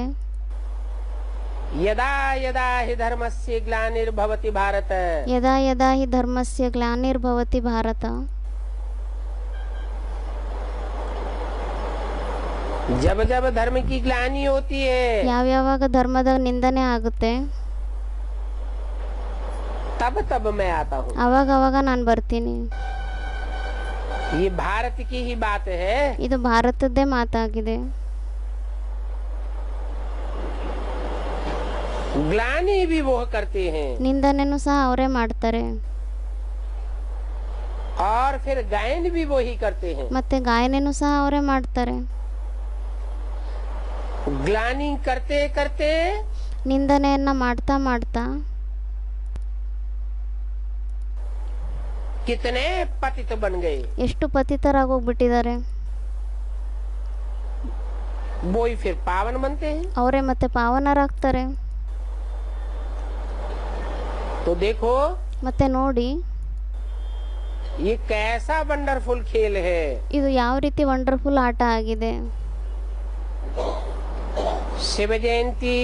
[SPEAKER 2] यदा यदा हि धर्मस्य ग्लानिर्भवति भारत।
[SPEAKER 1] ಯದಾ ಯದಾ ಹಿ ಧರ್ಮಸ್ಯ ಗ್ಲಾನಿರ್ಭವತಿ ಭಾರತ.
[SPEAKER 2] जब जब धर्म की ग्लानि होती है
[SPEAKER 1] ಯಾವ್ಯಾವಾಗ ಧರ್ಮದ ನಿಂದನೆ ಆಗುತ್ತೆ
[SPEAKER 2] तब तब मैं आता हूँ।
[SPEAKER 1] ಅವಾಗ ಅವಾಗ ನಾನು ಬರ್ತೀನಿ.
[SPEAKER 2] ये भारत की ही बात है।
[SPEAKER 1] ಇದು ಭಾರತದ್ದೇ ಮಾತಾಗಿದೆ.
[SPEAKER 2] ग्लानि भी वो करते हैं
[SPEAKER 1] ನಿಂದನೆನೂ ಸಹ ಅವರೇ ಮಾಡ್ತಾರೆ.
[SPEAKER 2] और फिर गायन भी वो ही करते हैं।
[SPEAKER 1] ಮತ್ತೆ ಗಾಯನೇನೂ ಸಹ ಅವರೇ ಮಾಡ್ತಾರೆ.
[SPEAKER 2] ग्लानि करते करते
[SPEAKER 1] ನಿಂದನೆಯನ್ನ ಮಾಡ್ತಾ ಮಾಡ್ತಾ
[SPEAKER 2] कितने पतित बन गए।
[SPEAKER 1] ಎಷ್ಟು ಪತಿತರಾಗೋಗ್ಬಿಟ್ಟಿದ್ದಾರೆ.
[SPEAKER 2] वो ही फिर पावन बनते हैं।
[SPEAKER 1] ಅವರೇ ಮತ್ತೆ ಪಾವನರಾಗ್ತಾರೆ.
[SPEAKER 2] तो देखो
[SPEAKER 1] ಮತ್ತೆ ನೋಡಿ
[SPEAKER 2] ये कैसा वंडरफुल खेल है।
[SPEAKER 1] ಇದು ಯಾವ ರೀತಿ ವಂಡರ್ಫುಲ್ ಆಟ ಆಗಿದೆ.
[SPEAKER 2] शिव जयंती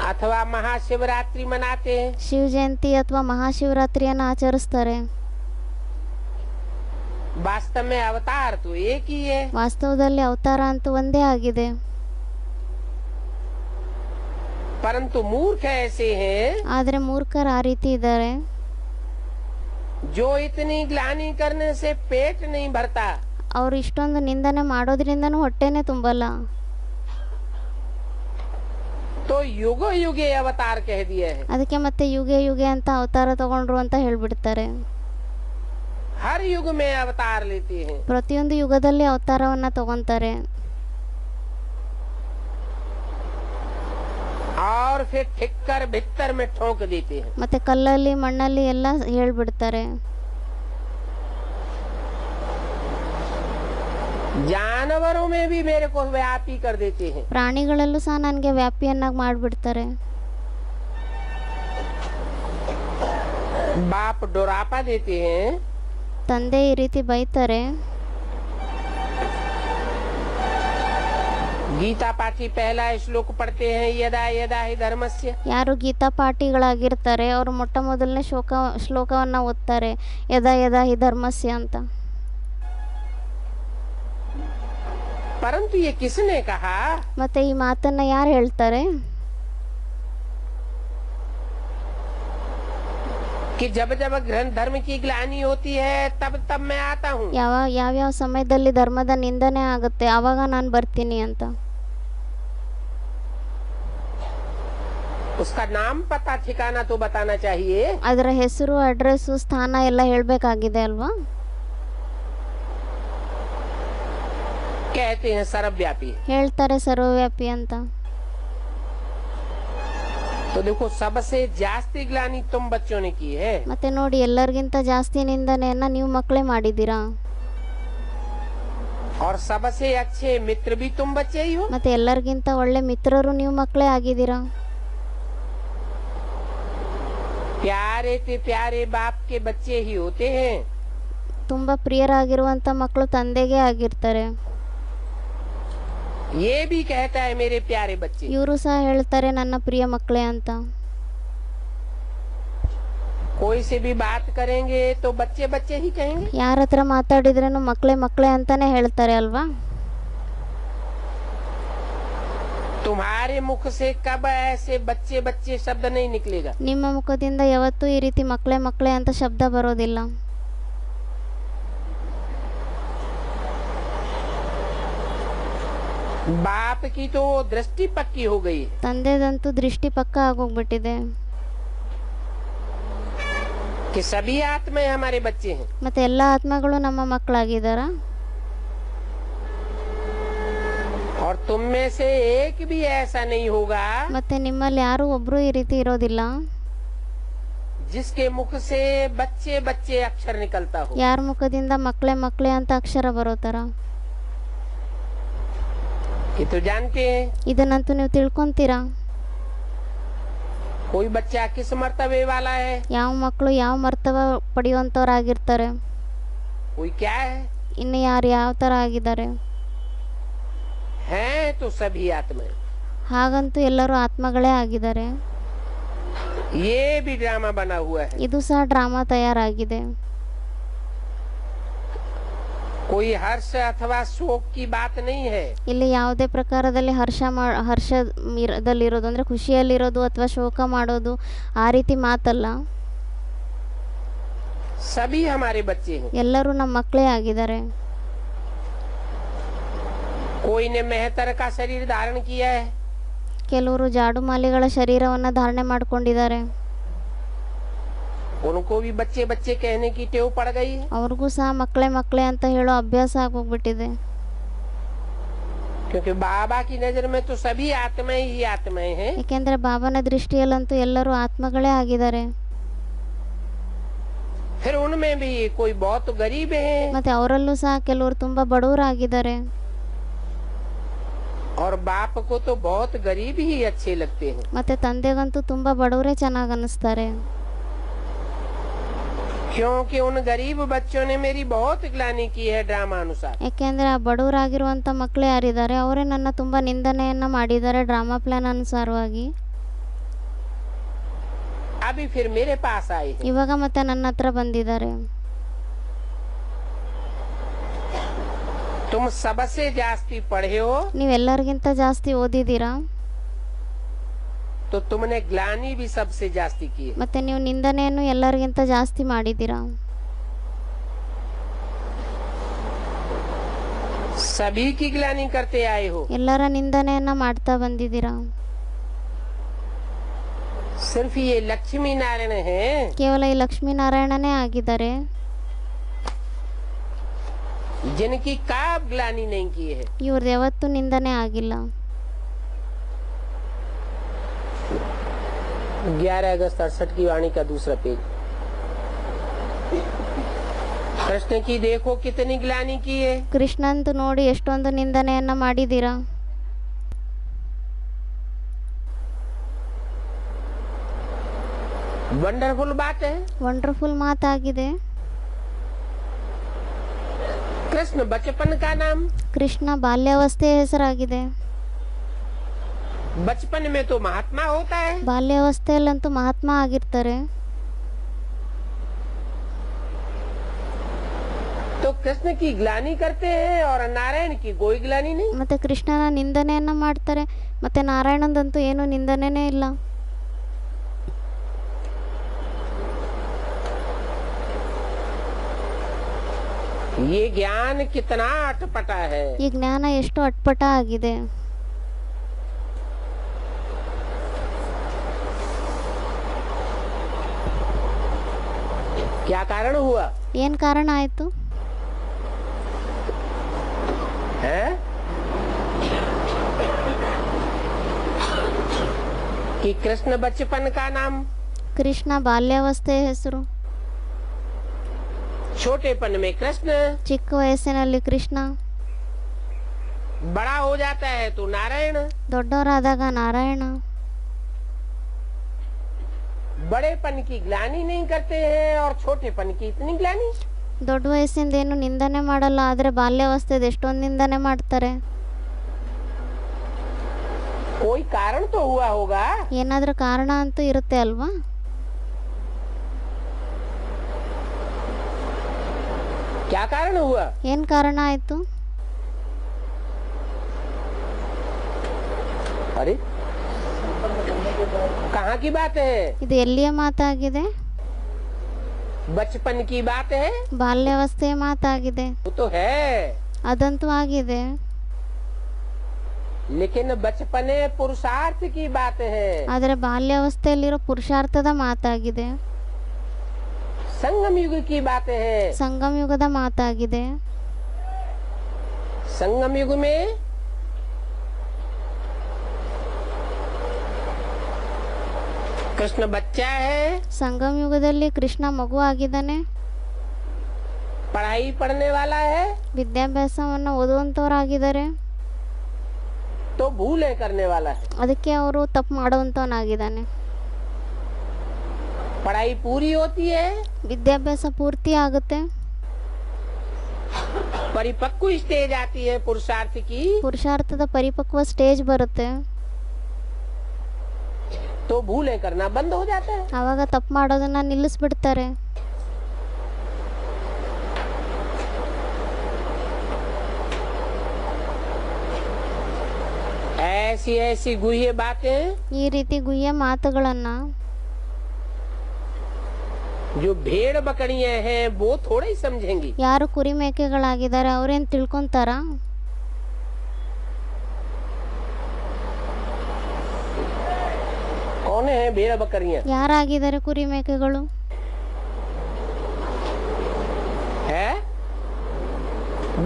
[SPEAKER 2] अथवा महाशिवरात्रि मनाते हैं।
[SPEAKER 1] ಶಿವ ಜಯಂತಿ ಅಥವಾ ಮಹಾಶಿವರಾತ್ರಿಯನ್ನು ಆಚರಿಸ್ತಾರೆ.
[SPEAKER 2] वास्तव में अवतार तो एक ही है।
[SPEAKER 1] ವಾಸ್ತವದಲ್ಲಿ ಅವತಾರ ಅಂತೂ ಒಂದೇ ಆಗಿದೆ.
[SPEAKER 2] परंतु मूर्ख ऐसे हैं
[SPEAKER 1] ಆದರೆ ಮೂರ್ಖರು ಆ ರೀತಿ ಇದ್ದಾರೆ.
[SPEAKER 2] जो इतनी ग्लानि करने से पेट नहीं भरता।
[SPEAKER 1] ಅವ್ರು ಇಷ್ಟೊಂದು ನಿಂದನೆ ಮಾಡೋದ್ರಿಂದನೂ ಹೊಟ್ಟೆನೆ ತುಂಬಲ್ಲ.
[SPEAKER 2] तो युग युगे अवतार कह दिया है।
[SPEAKER 1] ಅದಕ್ಕೆ ಮತ್ತೆ ಯುಗೆ ಯುಗೆ ಅಂತ ಅವತಾರ ತಗೊಂಡ್ರು ಅಂತ ಹೇಳ್ಬಿಡ್ತಾರೆ.
[SPEAKER 2] हर युग में अवतार लेते हैं।
[SPEAKER 1] ಪ್ರತಿಯೊಂದು ಯುಗದಲ್ಲಿ ಅವತಾರವನ್ನ ತಗೊಂತಾರೆ.
[SPEAKER 2] और फिर ठिक्कर भित्तर में ठोक देते हैं।
[SPEAKER 1] ಮತ್ತೆ ಕಲ್ಲಲ್ಲಿ ಮಣ್ಣಲ್ಲಿ ಎಲ್ಲ ಹೇಳ್ಬಿಡ್ತಾರೆ.
[SPEAKER 2] जानवरों में भी मेरे को व्यापी कर देते हैं।
[SPEAKER 1] ಪ್ರಾಣಿಗಳಲ್ಲೂ ಸಹ ನನಗೆ ವ್ಯಾಪಿಯನ್ನಾಗಿ ಮಾಡಿಬಿಡ್ತಾರೆ.
[SPEAKER 2] बाप डोरापा देते हैं।
[SPEAKER 1] ತಂದೆ ಈ ರೀತಿ ಬೈತಾರೆ.
[SPEAKER 2] गीता पाठी पहला श्लोक पढ़ते हैं यदा यदा हि धर्मस्य।
[SPEAKER 1] ಯಾರು ಗೀತಾ ಪಾಠಿಗಳಾಗಿರ್ತಾರೆ ಅವರು ಮೊಟ್ಟ ಮೊದಲನೇ ಶ್ಲೋಕವನ್ನು ಓದ್ತಾರೆ ಯದಾ ಯದಾ ಹಿ ಧರ್ಮಸ್ಯ ಅಂತ.
[SPEAKER 2] परंतु ये किसने कहा?
[SPEAKER 1] ಮತ್ತೆ ಈ ಮಾತನ್ನ ಯಾರು ಹೇಳ್ತಾರೆ?
[SPEAKER 2] कि जब जब धर्म की ग्लानि होती है तब तब मैं आता हूँ।
[SPEAKER 1] ಯಾವ್ಯಾವ ಸಮಯದಲ್ಲಿ ಧರ್ಮದ ನಿಂದನೆ ಆಗುತ್ತೆ ಆವಾಗ ನಾನು ಬರ್ತೀನಿ ಅಂತ.
[SPEAKER 2] उसका नाम पता ठिकाना तो बताना चाहिए।
[SPEAKER 1] ಅದರ ಹೆಸರು ಅಡ್ರೆಸ್ಸು ಸ್ಥಾನ ಎಲ್ಲ ಹೇಳಬೇಕಾಗಿದೆ ಅಲ್ವಾ?
[SPEAKER 2] कहते हैं सर्वव्यापी।
[SPEAKER 1] ಹೇಳ್ತಾರೆ ಸರ್ವವ್ಯಾಪಿ ಅಂತ.
[SPEAKER 2] तो देखो सबसे जास्ती ग्लानि तुम बच्चों ने की है।
[SPEAKER 1] ಮತ್ತೆ ನೋಡಿ, ಎಲ್ಲರಿಗಿಂತ ಜಾಸ್ತಿ ನಿಂದನೆಯನ್ನ ನೀವು ಮಕ್ಕಳೇ ಮಾಡಿದ್ದೀರಾ.
[SPEAKER 2] और सबसे अच्छे मित्र भी तुम बच्चे ही हो।
[SPEAKER 1] ಮತ್ತೆ ಎಲ್ಲರಿಗಿಂತ ಒಳ್ಳೆ ಮಿತ್ರರು ನೀವು ಮಕ್ಕಳೇ ಆಗಿದ್ದೀರಾ.
[SPEAKER 2] प्यारे से प्यारे बाप के बच्चे ही होते हैं।
[SPEAKER 1] ತುಂಬಾ ಪ್ರಿಯರಾಗಿರುವಂತ ಮಕ್ಕಳು ತಂದೆಗೆ ಆಗಿರ್ತಾರೆ.
[SPEAKER 2] ये भी कहता है मेरे प्यारे बच्चे।
[SPEAKER 1] ಇವರು ಸಹ ಹೇಳ್ತಾರೆ ನನ್ನ ಪ್ರಿಯ ಮಕ್ಕಳೇ ಅಂತ.
[SPEAKER 2] कोई से भी बात करेंगे तो बच्चे बच्चे ही कहेंगे।
[SPEAKER 1] ಯಾರ ಹತ್ರ ಮಾತಾಡಿದ್ರೇನು ಮಕ್ಕಳೇ ಮಕ್ಕಳೇ ಅಂತಾನೆ ಹೇಳ್ತಾರೆ ಅಲ್ವಾ?
[SPEAKER 2] तुम्हारे मुख से कब ऐसे बच्चे बच्चे शब्द नहीं निकलेगा।
[SPEAKER 1] ನಿಮ್ಮ ಮುಖದಿಂದ ಯಾವತ್ತೂ ಈ ರೀತಿ ಮಕ್ಕಳೇ ಮಕ್ಕಳೇ ಅಂತ ಶಬ್ದ ಬರೋದಿಲ್ಲ.
[SPEAKER 2] बाप की तो दृष्टि पक्की हो गई है।
[SPEAKER 1] ತಂದೆದಂತೂ ದೃಷ್ಟಿ ಪಕ್ಕ ಆಗೋಗ್ಬಿಟ್ಟಿದೆ.
[SPEAKER 2] कि सभी आत्माएं हमारे बच्चे हैं।
[SPEAKER 1] ಮತ್ತೆ ಎಲ್ಲ ಆತ್ಮಗಳು ನಮ್ಮ ಮಕ್ಕಳಾಗಿದ್ದಾರಾ?
[SPEAKER 2] और तुम में से एक भी ऐसा नहीं होगा
[SPEAKER 1] ಮತ್ತೆ ನಿಮ್ಮಲ್ಲಿ ಯಾರು ಒಬ್ರು ಈ ರೀತಿ ಇರೋದಿಲ್ಲ
[SPEAKER 2] जिसके मुख से बच्चे बच्चे अक्षर निकलता हो।
[SPEAKER 1] ಯಾರ ಮುಖದಿಂದ ಮಕ್ಕಳೇ ಮಕ್ಕಳೇ ಅಂತ ಅಕ್ಷರ ಬರೋ ತರ.
[SPEAKER 2] ये तो जानते हैं।
[SPEAKER 1] ಇದನ್ನಂತೂ ನೀವು ತಿಳ್ಕೊಂತೀರಾ.
[SPEAKER 2] कोई बच्चा किस मर्तबे वाला है,
[SPEAKER 1] ಯಾವ ಮಕ್ಕಳು ಯಾವ ಮರ್ತವ ಪಡೆಯುವಂತವ್ರಾಗಿರ್ತಾರೆ,
[SPEAKER 2] कोई क्या है,
[SPEAKER 1] ಇನ್ನು ಯಾರು ಯಾವ ತರ ಆಗಿದ್ದಾರೆ.
[SPEAKER 2] हैं तो सभी आत्माएं।
[SPEAKER 1] ಹಾಗಂತೂ ಎಲ್ಲರೂ ಆತ್ಮಗಳೇ ಆಗಿದ್ದಾರೆ.
[SPEAKER 2] ये भी ड्रामा बना हुआ है।
[SPEAKER 1] ಇದು ಸಹ ಡ್ರಾಮಾ ತಯಾರಾಗಿದೆ.
[SPEAKER 2] कोई हर्ष अथवा शोक की बात नहीं है।
[SPEAKER 1] ಇಲ್ಲಿ ಯಾವುದೇ ಪ್ರಕಾರದಲ್ಲಿ ಹರ್ಷದಲ್ಲಿರೋದು ಅಂದ್ರೆ ಖುಷಿಯಲ್ಲಿರೋದು ಅಥವಾ ಶೋಕ ಮಾಡೋದು ಆ ರೀತಿ ಮಾತಲ್ಲ.
[SPEAKER 2] सभी हमारे बच्चे हैं।
[SPEAKER 1] ಎಲ್ಲರೂ ನಮ್ಮ ಮಕ್ಕಳೇ ಆಗಿದ್ದಾರೆ.
[SPEAKER 2] कोई ने मेहतर का शरीर धारण किया है,
[SPEAKER 1] ಕೆಲವರು ಜಾಡುಮಾಲಿಗಳ ಶರೀರವನ್ನ ಧಾರಣೆ ಮಾಡ್ಕೊಂಡಿದ್ದಾರೆ.
[SPEAKER 2] उनको भी बच्चे बच्चे कहने की टेव पड़ गई है।
[SPEAKER 1] ಅವ್ರಿಗೂ ಸಹ ಮಕ್ಕಳೇ ಮಕ್ಕಳೇ ಅಂತ ಹೇಳೋ ಅಭ್ಯಾಸ ಆಗೋಗ್ಬಿಟ್ಟಿದೆ.
[SPEAKER 2] क्योंकि बाबा की नजर में तो सभी आत्माएं ही आत्माएं हैं।
[SPEAKER 1] ಯಾಕೆಂದ್ರೆ ಬಾಬಾನ ದೃಷ್ಟಿಯಲ್ಲಂತೂ ಎಲ್ಲರೂ ಆತ್ಮಗಳೇ ಆಗಿದ್ದಾರೆ.
[SPEAKER 2] फिर उनमें भी कोई बहुत गरीब है
[SPEAKER 1] ಮತ್ತೆ ಅವರಲ್ಲೂ ಸಹ ಕೆಲವರು ತುಂಬಾ ಬಡವರಾಗಿದ್ದಾರೆ.
[SPEAKER 2] और बाप को तो बहुत गरीब ही अच्छे लगते हैं।
[SPEAKER 1] ಮತ್ತೆ ತಂದೆಗಂತೂ ತುಂಬಾ ಬಡವರೇ ಚೆನ್ನಾಗಿ ಅನಿಸ್ತಾರೆ.
[SPEAKER 2] क्योंकि उन गरीब बच्चों ने मेरी बहुत ग्लानि की है ड्रामा अनुसार।
[SPEAKER 1] ಯಾಕೆಂದ್ರೆ ಆ ಬಡವರಾಗಿರುವಂತ ಮಕ್ಕಳು ಯಾರಿದ್ದಾರೆ ಅವರೇ ನನ್ನ ತುಂಬಾ ನಿಂದನೆಯನ್ನ ಮಾಡಿದ್ದಾರೆ ಡ್ರಾಮಾ ಪ್ಲಾನ್ ಅನುಸಾರವಾಗಿ.
[SPEAKER 2] अभी फिर मेरे पास आए हैं।
[SPEAKER 1] ಇವಾಗ ಮತ್ತೆ ನನ್ನ ಹತ್ರ ಬಂದಿದ್ದಾರೆ.
[SPEAKER 2] तुम सबसे जास्ती पढ़े हो
[SPEAKER 1] ನೀವೆಲ್ಲರಿಗಿಂತ ಜಾಸ್ತಿ ಓದಿದ್ದೀರಾ,
[SPEAKER 2] तो तुमने ग्लानि भी सबसे जास्ती की है।
[SPEAKER 1] ಮತ್ತೆ ನೀವು ನಿಂದನೆಯನ್ನು ಎಲ್ಲರಿಗಿಂತ ಜಾಸ್ತಿ ಮಾಡಿದ್ದೀರಾ.
[SPEAKER 2] सभी की ग्लानि करते आए हो।
[SPEAKER 1] ಎಲ್ಲರ ನಿಂದನೆಯನ್ನ ಮಾಡ್ತಾ ಬಂದಿದ್ದೀರಾ.
[SPEAKER 2] सिर्फ ये लक्ष्मी नारायण है
[SPEAKER 1] ಕೇವಲ ಈ ಲಕ್ಷ್ಮೀನಾರಾಯಣನೇ ಆಗಿದ್ದಾರೆ
[SPEAKER 2] जिनकी काब ग्लानि नहीं की है।
[SPEAKER 1] ಇವ್ರದ್ದು ಯಾವತ್ತೂ ನಿಂದನೆ ಆಗಿಲ್ಲ.
[SPEAKER 2] 11 अगस्त 68 की वाणी का दूसरा पेज। कृष्ण की देखो कितनी ग्लानि की है।
[SPEAKER 1] ಕೃಷ್ಣಂದು ನೋಡಿ ಎಷ್ಟೊಂದು ನಿಂದನೆಯನ್ನ ಮಾಡಿದ್ದೀರಾ.
[SPEAKER 2] वंडरफुल बात है।
[SPEAKER 1] ವಂಡರ್ಫುಲ್ ಮಾತಾಗಿದೆ.
[SPEAKER 2] कृष्ण बचपन का नाम,
[SPEAKER 1] ಕೃಷ್ಣ ಬಾಲ್ಯಾವಸ್ಥೆಯ ಹೆಸರಾಗಿದೆ.
[SPEAKER 2] बचपन में तो महात्मा होता है।
[SPEAKER 1] ಬಾಲ್ಯಾವಸ್ಥೆಯಲ್ಲಂತೂ ಮಹಾತ್ಮ ಆಗಿರ್ತಾರೆ.
[SPEAKER 2] तो कृष्ण की ग्लानि करते हैं और नारायण की कोई ग्लानि नहीं।
[SPEAKER 1] ಮತ್ತೆ ಕೃಷ್ಣನ ನಿಂದನೆಯನ್ನ ಮಾಡ್ತಾರೆ, ಮತ್ತೆ ನಾರಾಯಣಂದಂತೂ ಏನು ನಿಂದನೆನೇ ಇಲ್ಲ.
[SPEAKER 2] ये ज्ञान कितना अटपटा है।
[SPEAKER 1] ಈ ಜ್ಞಾನ ಎಷ್ಟು ಅಟ್ಪಟ ಆಗಿದೆ.
[SPEAKER 2] क्या कारण हुआ
[SPEAKER 1] ಏನು ಕಾರಣ ಆಯಿತು?
[SPEAKER 2] है? कि कृष्ण बचपन का नाम,
[SPEAKER 1] ಕೃಷ್ಣ ಬಾಲ್ಯಾವಸ್ಥೆಯ ಹೆಸರು,
[SPEAKER 2] छोटेपन में कृष्ण,
[SPEAKER 1] ಚಿಕ್ಕ ವಯಸ್ಸಿನಲ್ಲಿ ಕೃಷ್ಣ,
[SPEAKER 2] बड़ा हो जाता है तो नारायण।
[SPEAKER 1] ದೊಡ್ಡವರಾದಾಗ ನಾರಾಯಣ।
[SPEAKER 2] बड़ेपन की ग्लानि नहीं करते हैं और छोटेपन की इतनी ग्लानि।
[SPEAKER 1] ದೊಡ್ಡ ವಯಸ್ಸಿಂದ ಏನು ನಿಂದನೆ ಮಾಡಲ್ಲ, ಆದರೆ ಬಾಲ್ಯಾವಸ್ಥೆದ ಎಷ್ಟೊಂದು ನಿಂದನೆ ಮಾಡ್ತಾರೆ।
[SPEAKER 2] कोई कारण तो हुआ होगा।
[SPEAKER 1] ಏನಾದರೂ ಕಾರಣ ಅಂತೂ ಇರುತ್ತೆ ಅಲ್ವಾ?
[SPEAKER 2] क्या कारण हुआ?
[SPEAKER 1] ಏನು ಕಾರಣ ಆಯಿತು?
[SPEAKER 2] अरे कहाँ की बात है?
[SPEAKER 1] ಇದು ಎಲ್ಲಿಯ ಮಾತಾಗಿದೆ?
[SPEAKER 2] बचपन की बात है।
[SPEAKER 1] ಬಾಲ್ಯಾವಸ್ಥೆಯ ಮಾತಾಗಿದೆ,
[SPEAKER 2] वो तो है,
[SPEAKER 1] ಅದಂತೂ ಆಗಿದೆ।
[SPEAKER 2] लेकिन बचपने पुरुषार्थ की बात है।
[SPEAKER 1] ಆದರೆ ಬಾಲ್ಯಾವಸ್ಥೆಯಲ್ಲಿರೋ ಪುರುಷಾರ್ಥದ ಮಾತಾಗಿದೆ,
[SPEAKER 2] संगम युग की बात है।
[SPEAKER 1] ಸಂಗಮ ಯುಗದ ಮಾತಾಗಿದೆ।
[SPEAKER 2] संगम युग में कृष्ण बच्चा है,
[SPEAKER 1] ಸಂಗಮ ಯುಗದಲ್ಲಿ ಕೃಷ್ಣ ಮಗು ಆಗಿದ್ದಾನೆ,
[SPEAKER 2] पढ़ाई पढ़ने वाला है,
[SPEAKER 1] ವಿದ್ಯಾಭ್ಯಾಸವನ್ನು ಓದುವಂಥವ್ರಾಗಿದ್ದಾರೆ,
[SPEAKER 2] तो भूले करने वाला है।
[SPEAKER 1] ಅದಕ್ಕೆ ಅವರು ತಪ್ಪು ಮಾಡುವಂಥವನಾಗಿದ್ದಾನೆ।
[SPEAKER 2] पढ़ाई पूरी होती है,
[SPEAKER 1] ವಿದ್ಯಾಭ್ಯಾಸ ಪೂರ್ತಿ ಆಗುತ್ತೆ,
[SPEAKER 2] परिपक्व स्टेज आती है पुरुषार्थ की,
[SPEAKER 1] ಪುರುಷಾರ್ಥದ ಪರಿಪಕ್ವ ಸ್ಟೇಜ್ ಬರುತ್ತೆ,
[SPEAKER 2] तो भूले करना बंद हो जाता है।
[SPEAKER 1] ಆವಾಗ ತಪ್ಪು ಮಾಡೋದನ್ನ ನಿಲ್ಲಿಸ್ಬಿಡ್ತಾರೆ।
[SPEAKER 2] ऐसी ऐसी गुह्य बातें
[SPEAKER 1] ಈ ರೀತಿ ಗುಹ್ಯ ಮಾತುಗಳನ್ನ
[SPEAKER 2] जो भेड़ बकरियां हैं वो थोड़ा ही समझेंगी।
[SPEAKER 1] ಯಾರು ಕುರಿ ಮೇಕೆಗಳಾಗಿದ್ದಾರೆ ಅವ್ರೇನು ತಿಳ್ಕೊಂತಾರ?
[SPEAKER 2] कौन है भेड़ बकरियां?
[SPEAKER 1] ಯಾರಾಗಿದ್ದಾರೆ ಕುರಿ ಮೇಕೆಗಳು?
[SPEAKER 2] है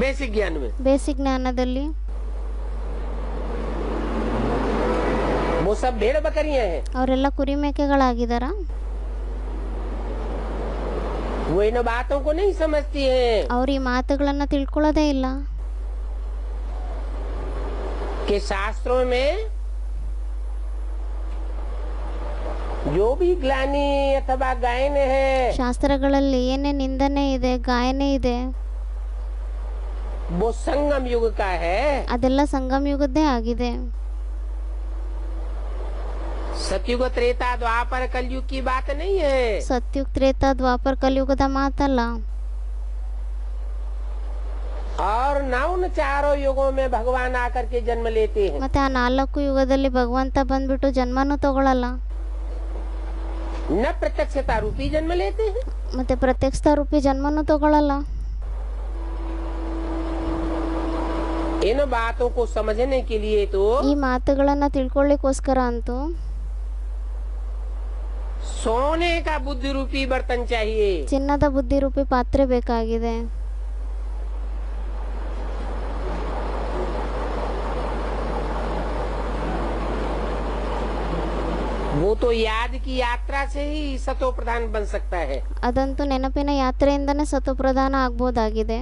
[SPEAKER 2] बेसिक ज्ञान में
[SPEAKER 1] ಬೇಸಿಕ್ ಜ್ಞಾನದಲ್ಲಿ
[SPEAKER 2] वो सब भेड़ बकरियां हैं।
[SPEAKER 1] ಅವರೆಲ್ಲ ಕುರಿ ಮೇಕೆಗಳಾಗಿದ್ದಾರ?
[SPEAKER 2] वो इन बातों को नहीं समझती हैं
[SPEAKER 1] ಅವ್ರು ಈ ಮಾತುಗಳನ್ನ ತಿಳ್ಕೊಳ್ಳೋದೇ ಇಲ್ಲ।
[SPEAKER 2] कि शास्त्रों में जो भी ग्लानि अथवा गायन है
[SPEAKER 1] ಶಾಸ್ತ್ರಗಳಲ್ಲಿ ಏನೇ ನಿಂದನೆ ಇದೆ, ಗಾಯನೆ ಇದೆ,
[SPEAKER 2] वो संगम युग का है।
[SPEAKER 1] ಅದೆಲ್ಲ ಸಂಗಮ ಯುಗದ್ದೇ ಆಗಿದೆ।
[SPEAKER 2] सतयुग त्रेता द्वापर कलयुग की बात नहीं है।
[SPEAKER 1] ಸತ್ಯುಗ್, ತ್ರೇತಾ, ದ್ವಾಪರ, ಕಲಿಯುಗದ ಮಾತಲ್ಲ।
[SPEAKER 2] और न उन चारों युगों में भगवान आकर के जन्म लेते हैं।
[SPEAKER 1] ಮತ್ತೆ ಆ 4 ಯುಗದಲ್ಲಿ ಭಗವಂತ ಬಂದ್ಬಿಟ್ಟು ಜನ್ಮನೂ ತಗೊಳಲ್ಲ,
[SPEAKER 2] न प्रत्यक्षता रूपी जन्म लेते हैं।
[SPEAKER 1] ಮತ್ತೆ ಪ್ರತ್ಯಕ್ಷ ರೂಪಿ ಜನ್ಮನೂ ತಗೊಳಲ್ಲ।
[SPEAKER 2] इन बातों को समझने के लिए तो
[SPEAKER 1] ಈ ಮಾತುಗಳನ್ನ ತಿಳ್ಕೊಳ್ಳಿಕ್ಕೋಸ್ಕರ ಅಂತೂ
[SPEAKER 2] सोने का बुद्धि रूपी बर्तन चाहिए।
[SPEAKER 1] ಚಿನ್ನದ ಬುದ್ಧಿ ರೂಪಿ ಪಾತ್ರೆ ಬೇಕಾಗಿದೆ।
[SPEAKER 2] वो तो याद की यात्रा से ही सतो प्रधान बन सकता है।
[SPEAKER 1] ಅದಂತೂ ನೆನಪಿನ ಯಾತ್ರೆಯಿಂದನೇ ಸತೋಪ್ರಧಾನ ಆಗ್ಬೋದಾಗಿದೆ।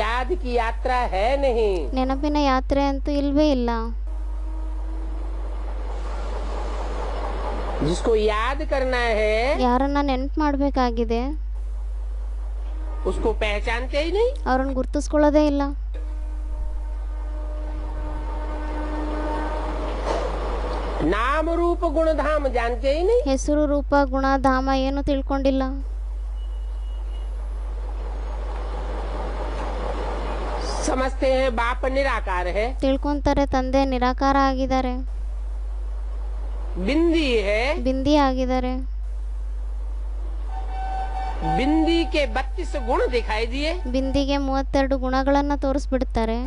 [SPEAKER 2] याद की यात्रा है नहीं।
[SPEAKER 1] ನೆನಪಿನ ಯಾತ್ರೆ ಅಂತೂ ಇಲ್ವೇ ಇಲ್ಲ।
[SPEAKER 2] जिसको याद करना है
[SPEAKER 1] ಯಾರನ್ನ ನೆನಪು ಮಾಡಬೇಕಾಗಿದೆ
[SPEAKER 2] उसको पहचानते ही नहीं।
[SPEAKER 1] ಅವ್ರನ್ನ ಗುರ್ತಿಸ್ಕೊಳ್ಳೋದೇ ಇಲ್ಲ।
[SPEAKER 2] नाम रूप गुण धाम जानते ही नहीं।
[SPEAKER 1] ಹೆಸರು, ರೂಪ, ಗುಣ, ಧಾಮ ಏನು ತಿಳ್ಕೊಂಡಿಲ್ಲ।
[SPEAKER 2] समझते हैं बाप निराकार है,
[SPEAKER 1] ತಿಳ್ಕೊಂತಾರೆ ತಂದೆ ನಿರಾಕಾರ ಆಗಿದ್ದಾರೆ,
[SPEAKER 2] बिंदी है,
[SPEAKER 1] ಬಿಂದಿ ಆಗಿದ್ದಾರೆ,
[SPEAKER 2] बिंदी के 32 गुण दिखाई दिए।
[SPEAKER 1] ಬಿಂದಿಗೆ 32 ಗುಣಗಳನ್ನ ತೋರಿಸ್ಬಿಡ್ತಾರೆ।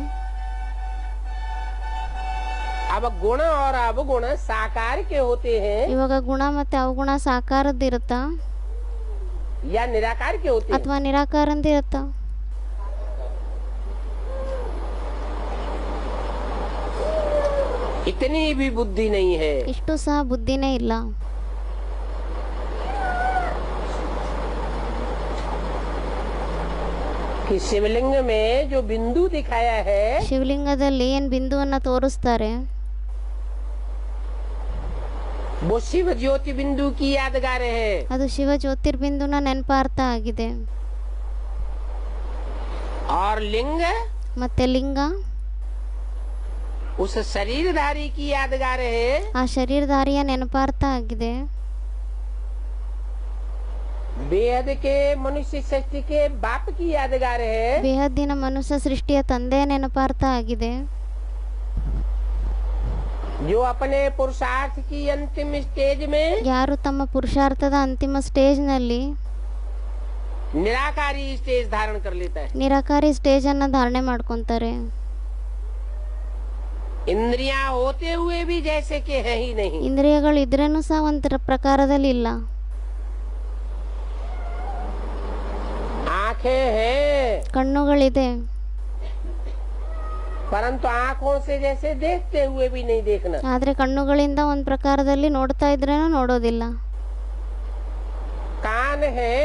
[SPEAKER 2] अब गुण और अवगुण साकार के होते हैं
[SPEAKER 1] ಇವಾಗ ಗುಣ ಮತ್ತು ಅವಗುಣ ಸಾಕಾರದ್ದಿರುತ್ತಾ
[SPEAKER 2] या निराकार के होते हैं?
[SPEAKER 1] ಅಥವಾ ನಿರಾಕಾರಂದಿರುತ್ತಾ?
[SPEAKER 2] इतनी भी बुद्धि नहीं है।
[SPEAKER 1] ಇಷ್ಟು ಸಹ ಬುದ್ಧಿನೇ ಇಲ್ಲ.
[SPEAKER 2] कि शिवलिंग में जो बिंदु दिखाया है
[SPEAKER 1] ಶಿವಲಿಂಗದಲ್ಲಿ ಏನು ಬಿಂದುವನ್ನು ತೋರಿಸ್ತಾರೆ
[SPEAKER 2] वो शिव ज्योति बिंदु की यादगार है।
[SPEAKER 1] ಅದು ಶಿವ ಜ್ಯೋತಿರ್ಬಿಂದುನ ನೆನಪಾರ್ಥ ಆಗಿದೆ.
[SPEAKER 2] और लिंग
[SPEAKER 1] ಮತ್ತೆ ಲಿಂಗ
[SPEAKER 2] उस शरीरधारी की यादगार है।
[SPEAKER 1] ಆ ಶರೀರಧಾರಿಯ ನೆನಪಾರ್ಥ ಆಗಿದೆ.
[SPEAKER 2] बेहद के मनुष्य सृष्टि के बाप की यादगार है।
[SPEAKER 1] ಬೇಹದ್ದಿನ ಮನುಷ್ಯ ಸೃಷ್ಟಿಯ ತಂದೆಯ ನೆನಪಾರ್ಥ ಆಗಿದೆ.
[SPEAKER 2] जो अपने पुरुषार्थ की अंतिम स्टेज में
[SPEAKER 1] ಯಾರು ತಮ್ಮ ಪುರುಷಾರ್ಥದ ಅಂತಿಮ ಸ್ಟೇಜ್ನಲ್ಲಿ
[SPEAKER 2] निराकारी स्टेज धारण कर लेता है।
[SPEAKER 1] ನಿರಾಕಾರಿ ಸ್ಟೇಜ್ ಅನ್ನ ಧಾರಣೆ ಮಾಡ್ಕೊಂತಾರೆ.
[SPEAKER 2] इंद्रियां होते हुए भी जैसे कि है ही नहीं।
[SPEAKER 1] ಇಂದ್ರಿಯಗಳು ಇದ್ರೇನು ಸಹ ಒಂಥರ ಪ್ರಕಾರದಲ್ಲಿ ಇಲ್ಲ.
[SPEAKER 2] आंखें हैं
[SPEAKER 1] ಕಣ್ಣುಗಳಿದೆ,
[SPEAKER 2] परंतु आंखों से जैसे देखते हुए भी नहीं देखना।
[SPEAKER 1] ಆದ್ರೆ ಕಣ್ಣುಗಳಿಂದ ಒಂದು ಪ್ರಕಾರದಲ್ಲಿ ನೋಡ್ತಾ ಇದ್ರೇನು ನೋಡೋದಿಲ್ಲ.
[SPEAKER 2] कान है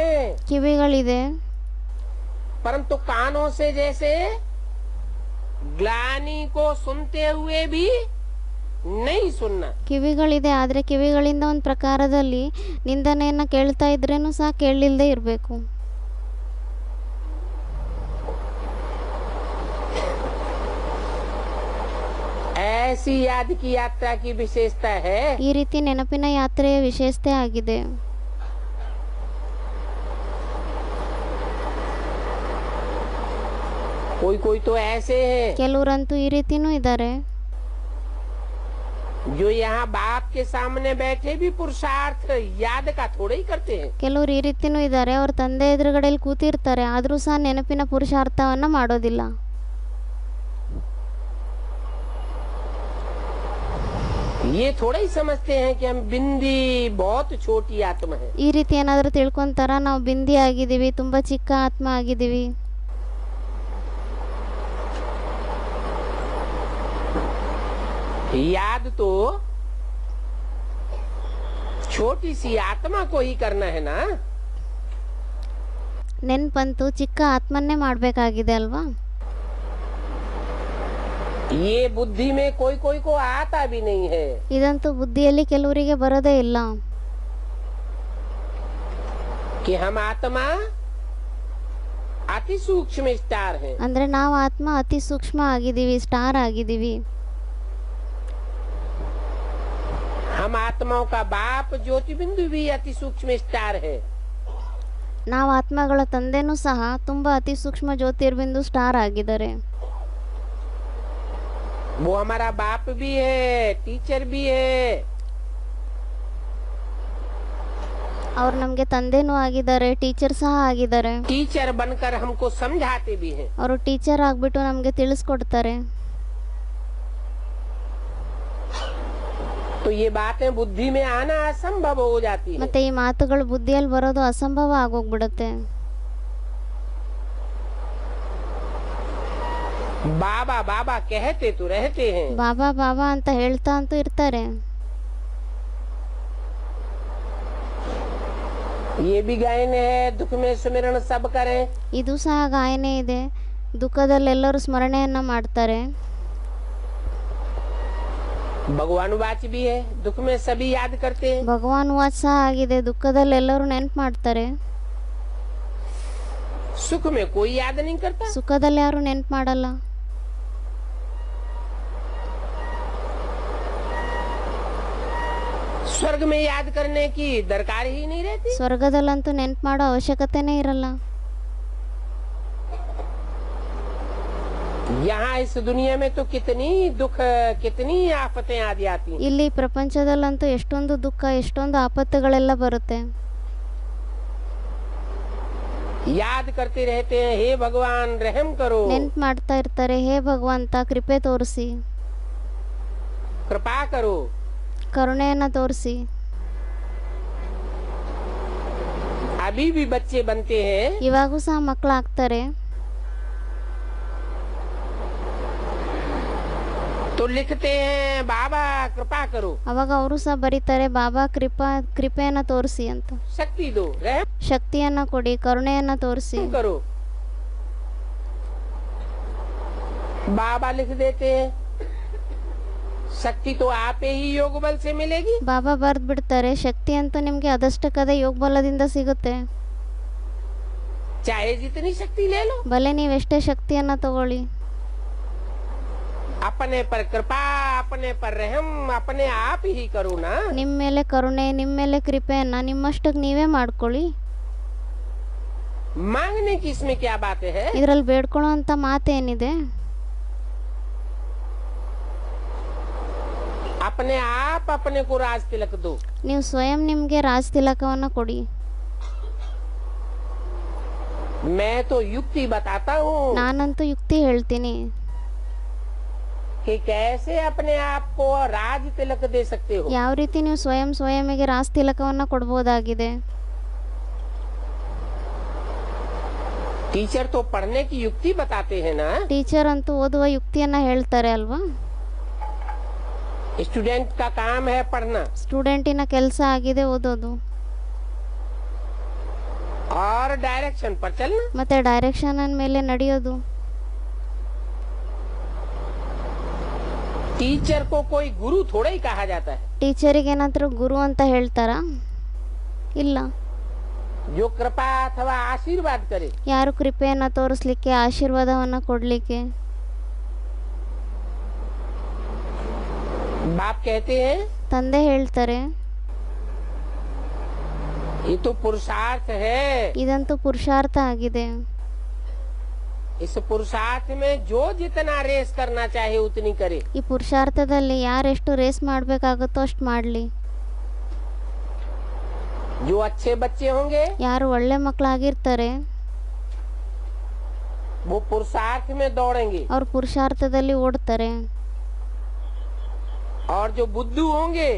[SPEAKER 1] ಕಿವಿಗಳಿದೆ,
[SPEAKER 2] परंतु कानों से जैसे ग्लानि को सुनते हुए भी नहीं सुनना।
[SPEAKER 1] ಕಿವಿಗಳಿದೆ ಆದ್ರೆ ಕಿವಿಗಳಿಂದ ಒಂದು ಪ್ರಕಾರದಲ್ಲಿ ನಿಂದನೆಯನ್ನ ಕೇಳ್ತಾ ಇದ್ರೇನು ಸಹ ಕೇಳಲಿಲ್ಲದೆ ಇರಬೇಕು.
[SPEAKER 2] ऐसी याद की यात्रा की विशेषता है।
[SPEAKER 1] ಈ ರೀತಿ ನೆನಪಿನ ಯಾತ್ರೆಯ ವಿಶೇಷತೆ ಆಗಿದೆ.
[SPEAKER 2] कोई कोई तो ऐसे हैं
[SPEAKER 1] ಕೆಲವರಂತೂ ಈ ರೀತಿನೂ ಇದ್ದಾರೆ,
[SPEAKER 2] जो यहाँ बाप के सामने बैठे भी पुरुषार्थ याद का थोड़ा ही करते हैं।
[SPEAKER 1] ಕೆಲವರು ಈ ರೀತಿನೂ ಇದ್ದಾರೆ, ಅವ್ರ ತಂದೆ ಎದುರುಗಡೆಯಲ್ಲಿ ಕೂತಿರ್ತಾರೆ ಆದರೂ ಸಹ ನೆನಪಿನ ಪುರುಷಾರ್ಥವನ್ನ ಮಾಡೋದಿಲ್ಲ.
[SPEAKER 2] ये थोड़ा ही समझते हैं कि हम बिंदी बहुत छोटी आत्मा है।
[SPEAKER 1] ಈ ರೀತಿ ಏನಾದರೂ ತಿಳ್ಕೊಂತಾರ, ನಾವು ಬಿಂದಿ ಆಗಿದ್ದೀವಿ, ತುಂಬಾ ಚಿಕ್ಕ ಆತ್ಮ ಆಗಿದ್ದೀವಿ.
[SPEAKER 2] याद तो छोटी सी आत्मा को ही करना है ना।
[SPEAKER 1] ನೆನ್ಪಂತೂ ಚಿಕ್ಕ ಆತ್ಮನ್ನೇ ಮಾಡಬೇಕಾಗಿದೆ ಅಲ್ವಾ.
[SPEAKER 2] ये बुद्धि में कोई कोई को आता भी नहीं है।
[SPEAKER 1] ಇದಂತೂ ಬುದ್ಧಿಯಲ್ಲಿ ಕೆಲವರಿಗೆ ಬರೋದೇ ಇಲ್ಲ.
[SPEAKER 2] कि हम आत्मा अति सूक्ष्म स्टार है।
[SPEAKER 1] ಅಂದ್ರೆ ನಾವು ಆತ್ಮ ಅತಿ ಸೂಕ್ಷ್ಮ ಆಗಿದ್ದೀವಿ, ಸ್ಟಾರ್ ಆಗಿದ್ದೀವಿ.
[SPEAKER 2] हम आत्माओं का बाप ज्योति बिंदु भी अति सूक्ष्म स्टार है।
[SPEAKER 1] ನಾವು ಆತ್ಮಗಳ ತಂದೆನೂ ಸಹ ತುಂಬಾ ಅತಿ ಸೂಕ್ಷ್ಮ ಜ್ಯೋತಿರ್ಬಿಂದು ಸ್ಟಾರ್ ಆಗಿದ್ದಾರೆ.
[SPEAKER 2] वो हमारा बाप भी है, टीचर भी है।
[SPEAKER 1] ಅವ್ರು ನಮಗೆ ತಂದೆನೂ ಆಗಿದ್ದಾರೆ, ಟೀಚರ್ ಸಹ ಆಗಿದ್ದಾರೆ.
[SPEAKER 2] टीचर बनकर हमको समझाते भी हैं।
[SPEAKER 1] ಅವರು ಟೀಚರ್ ಆಗ್ಬಿಟ್ಟು ನಮಗೆ ತಿಳಿಸ್ಕೊಡ್ತಾರೆ.
[SPEAKER 2] तो ये बातें बुद्धि में आना असंभव हो जाती है।
[SPEAKER 1] ಮತ್ತೆ ಈ ಮಾತುಗಳು ಬುದ್ಧಿಯಲ್ಲಿ ಬರೋದು ಅಸಂಭವ ಆಗೋಗ್ಬಿಡುತ್ತೆ.
[SPEAKER 2] बाबा बाबा कहते तो रहते हैं,
[SPEAKER 1] ಬಾಬಾ ಬಾಬಾ ಅಂತ ಹೇಳ್ತಾ ಅಂತೂ ಇರ್ತಾರೆ.
[SPEAKER 2] ये भी गायन है, दुख में सुमिरन सब करें।
[SPEAKER 1] ಇದು ಸಹ ಗಾಯನೇ ಇದೆ, ದುಃಖದಲ್ಲೆಲ್ಲರೂ ಸ್ಮರಣೆಯನ್ನ ಮಾಡ್ತಾರೆ.
[SPEAKER 2] भगवान वाच भी है, दुख में सभी याद करते हैं।
[SPEAKER 1] ಭಗವಾನ್ ವಾಚ್ ಸಹ ಆಗಿದೆ, ದುಃಖದಲ್ಲೆಲ್ಲರೂ ನೆನ್ಪು ಮಾಡ್ತಾರೆ,
[SPEAKER 2] सुख में कोई याद नहीं करता।
[SPEAKER 1] ಸುಖದಲ್ಲಿ ಯಾರು ನೆನ್ಪು ಮಾಡಲ್ಲ.
[SPEAKER 2] स्वर्ग में याद करने की दरकार ही नहीं रहती।
[SPEAKER 1] ಸ್ವರ್ಗದಲ್ಲಂತೂ ನೆನ್ಪು ಮಾಡೋ ಅವಶ್ಯಕತೆನೇ ಇರಲ್ಲ.
[SPEAKER 2] यहाँ इस दुनिया में तो कितनी दुख, कितनी आफतें आ जाती हैं।
[SPEAKER 1] ಇಲ್ಲಿ ಪ್ರಪಂಚದಲ್ಲಂತೂ ಎಷ್ಟೊಂದು ದುಃಖ, ಎಷ್ಟೊಂದು ಆಪತ್ತುಗಳೆಲ್ಲ ಬರುತ್ತೆ.
[SPEAKER 2] याद करते रहते हैं, हे भगवान रहम करो।
[SPEAKER 1] ನೆನ್ಪು ಮಾಡ್ತಾ ಇರ್ತಾರೆ, ಹೇ ಭಗವಂತ ಕೃಪೆ ತೋರಿಸಿ.
[SPEAKER 2] कृपा करो।
[SPEAKER 1] ಕರುಣೆಯನ್ನು ತೋರಿಸಿ.
[SPEAKER 2] अभी भी बच्चे बनते हैं
[SPEAKER 1] ಇವಾಗೂ ಸಹ ಮಕ್ಕಳಾಗ್ತಾರೆ.
[SPEAKER 2] तो लिखते हैं बाबा कृपा करो,
[SPEAKER 1] ಅವಾಗ ಅವರು ಸಹ ಬರೀತಾರೆ ಬಾಬಾ ಕೃಪೆಯನ್ನು ತೋರಿಸಿ ಅಂತ.
[SPEAKER 2] शक्ति दो, रहम
[SPEAKER 1] ಶಕ್ತಿಯನ್ನು ಕೊಡಿ, ಕರುಣೆಯನ್ನು ತೋರಿಸಿ.
[SPEAKER 2] करो। बाबा लिख देते हैं शक्ति तो आप ही योग बल से मिलेगी।
[SPEAKER 1] ಬಾಬಾ ಬರ್ದ್ ಬಿಡ್ತಾರೆ ಶಕ್ತಿ ಅಂತೂ ನಿಮ್ಗೆ ಅದಷ್ಟಕ್ಕದ ಯೋಗ ಬಲದಿಂದ ಸಿಗುತ್ತೆ.
[SPEAKER 2] चाहे जितनी शक्ति ले लो,
[SPEAKER 1] ಭಲೆ ನೀವೆಷ್ಟೇ ಶಕ್ತಿಯನ್ನ ತಗೊಳ್ಳಿ,
[SPEAKER 2] अपने पर कृपा अपने पर रहम अपने आप ही करो ना।
[SPEAKER 1] ನಿಮ್ಮ ಮೇಲೆ ಕರುಣೆ, ನಿಮ್ಮ ಮೇಲೆ ಕೃಪೆಯನ್ನ ನಿಮ್ಮಷ್ಟಕ್ಕೆ ನೀವೇ ಮಾಡ್ಕೊಳ್ಳಿ.
[SPEAKER 2] मांगने की इसमें क्या बात है?
[SPEAKER 1] ಇದರಲ್ಲಿ ಬೇಡ್ಕೊಳ್ಳೋ ಅಂತ ಮಾತೇನಿದೆ?
[SPEAKER 2] अपने आप अपने को राज तिलक दो।
[SPEAKER 1] ನೀವು ಸ್ವಯಂ ನಿಮ್ಗೆ ರಾಜ್ ತಿಲಕವನ್ನ ಕೊಡಿ.
[SPEAKER 2] मैं तो युक्ति बताता हूँ
[SPEAKER 1] ನಾನಂತೂ ಯುಕ್ತಿ ಹೇಳ್ತೀನಿ
[SPEAKER 2] कि कैसे अपने आप को राज तिलक दे सकते हो।
[SPEAKER 1] ಯಾವ ರೀತಿ ನೀವು ಸ್ವಯಂಗೆ ರಾಜ್ ತಿಲಕವನ್ನ ಕೊಡಬಹುದಾಗಿದೆ.
[SPEAKER 2] टीचर तो पढ़ने की युक्ति बताते हैं ना,
[SPEAKER 1] ಟೀಚರ್ ಅಂತೂ ಓದುವ ಯುಕ್ತಿಯನ್ನ ಹೇಳ್ತಾರೆ ಅಲ್ವಾ.
[SPEAKER 2] स्टूडेंट का काम है पढ़ना
[SPEAKER 1] ಸ್ಟೂಡೆಂಟಿನ ಕೆಲಸ ಆಗಿದೆ ಓದೋದು,
[SPEAKER 2] और डायरेक्शन पर चलना।
[SPEAKER 1] ಮತ್ತೆ ಡೈರೆಕ್ಷನ್ ಮೇಲೆ ನಡೆಯೋದು.
[SPEAKER 2] टीचर को कोई गुरु थोड़ा ही कहा जाता है।
[SPEAKER 1] ಟೀಚರಿಗೆ ಏನಾದರೂ ಗುರು ಅಂತ ಹೇಳ್ತಾರಾ? ಇಲ್ಲ.
[SPEAKER 2] जो कृपा अथवा आशीर्वाद करे।
[SPEAKER 1] ಯಾರು ಕೃಪೆಯನ್ನ ತೋರಿಸ್ಲಿಕ್ಕೆ, ಆಶೀರ್ವಾದವನ್ನ ಕೊಡ್ಲಿಕ್ಕೆ.
[SPEAKER 2] बाप कहते हैं
[SPEAKER 1] ತಂದೆ ಹೇಳ್ತಾರೆ
[SPEAKER 2] ये तो पुरुषार्थ है,
[SPEAKER 1] ಇದಂತೂ ಪುರುಷಾರ್ಥ ಆಗಿದೆ.
[SPEAKER 2] इस पुरुषार्थ में जो जितना रेस करना चाहे उतनी करे।
[SPEAKER 1] ಈ ಪುರುಷಾರ್ಥದಲ್ಲಿ ಯಾರೆಷ್ಟು ರೇಸ್ ಮಾಡಬೇಕಾಗುತ್ತೋ ಅಷ್ಟು ಮಾಡಲಿ.
[SPEAKER 2] जो अच्छे बच्चे होंगे
[SPEAKER 1] ಯಾರು ಒಳ್ಳೆ ಮಕ್ಕಳಾಗಿರ್ತಾರೆ
[SPEAKER 2] वो पुरुषार्थ में दौड़ेंगे,
[SPEAKER 1] ಅವ್ರು ಪುರುಷಾರ್ಥದಲ್ಲಿ ಓಡ್ತಾರೆ.
[SPEAKER 2] और जो बुद्धू होंगे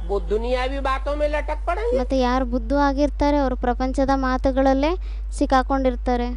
[SPEAKER 2] वो दुनियावी बातों में लटक पड़ेंगे।
[SPEAKER 1] ಮತ್ತೆ ಯಾರು ಬುದ್ಧು ಆಗಿರ್ತಾರೆ ಅವರು ಪ್ರಪಂಚದ ಮಾತುಗಳಲ್ಲೇ ಸಿಕ್ಕಾಕೊಂಡಿರ್ತಾರೆ.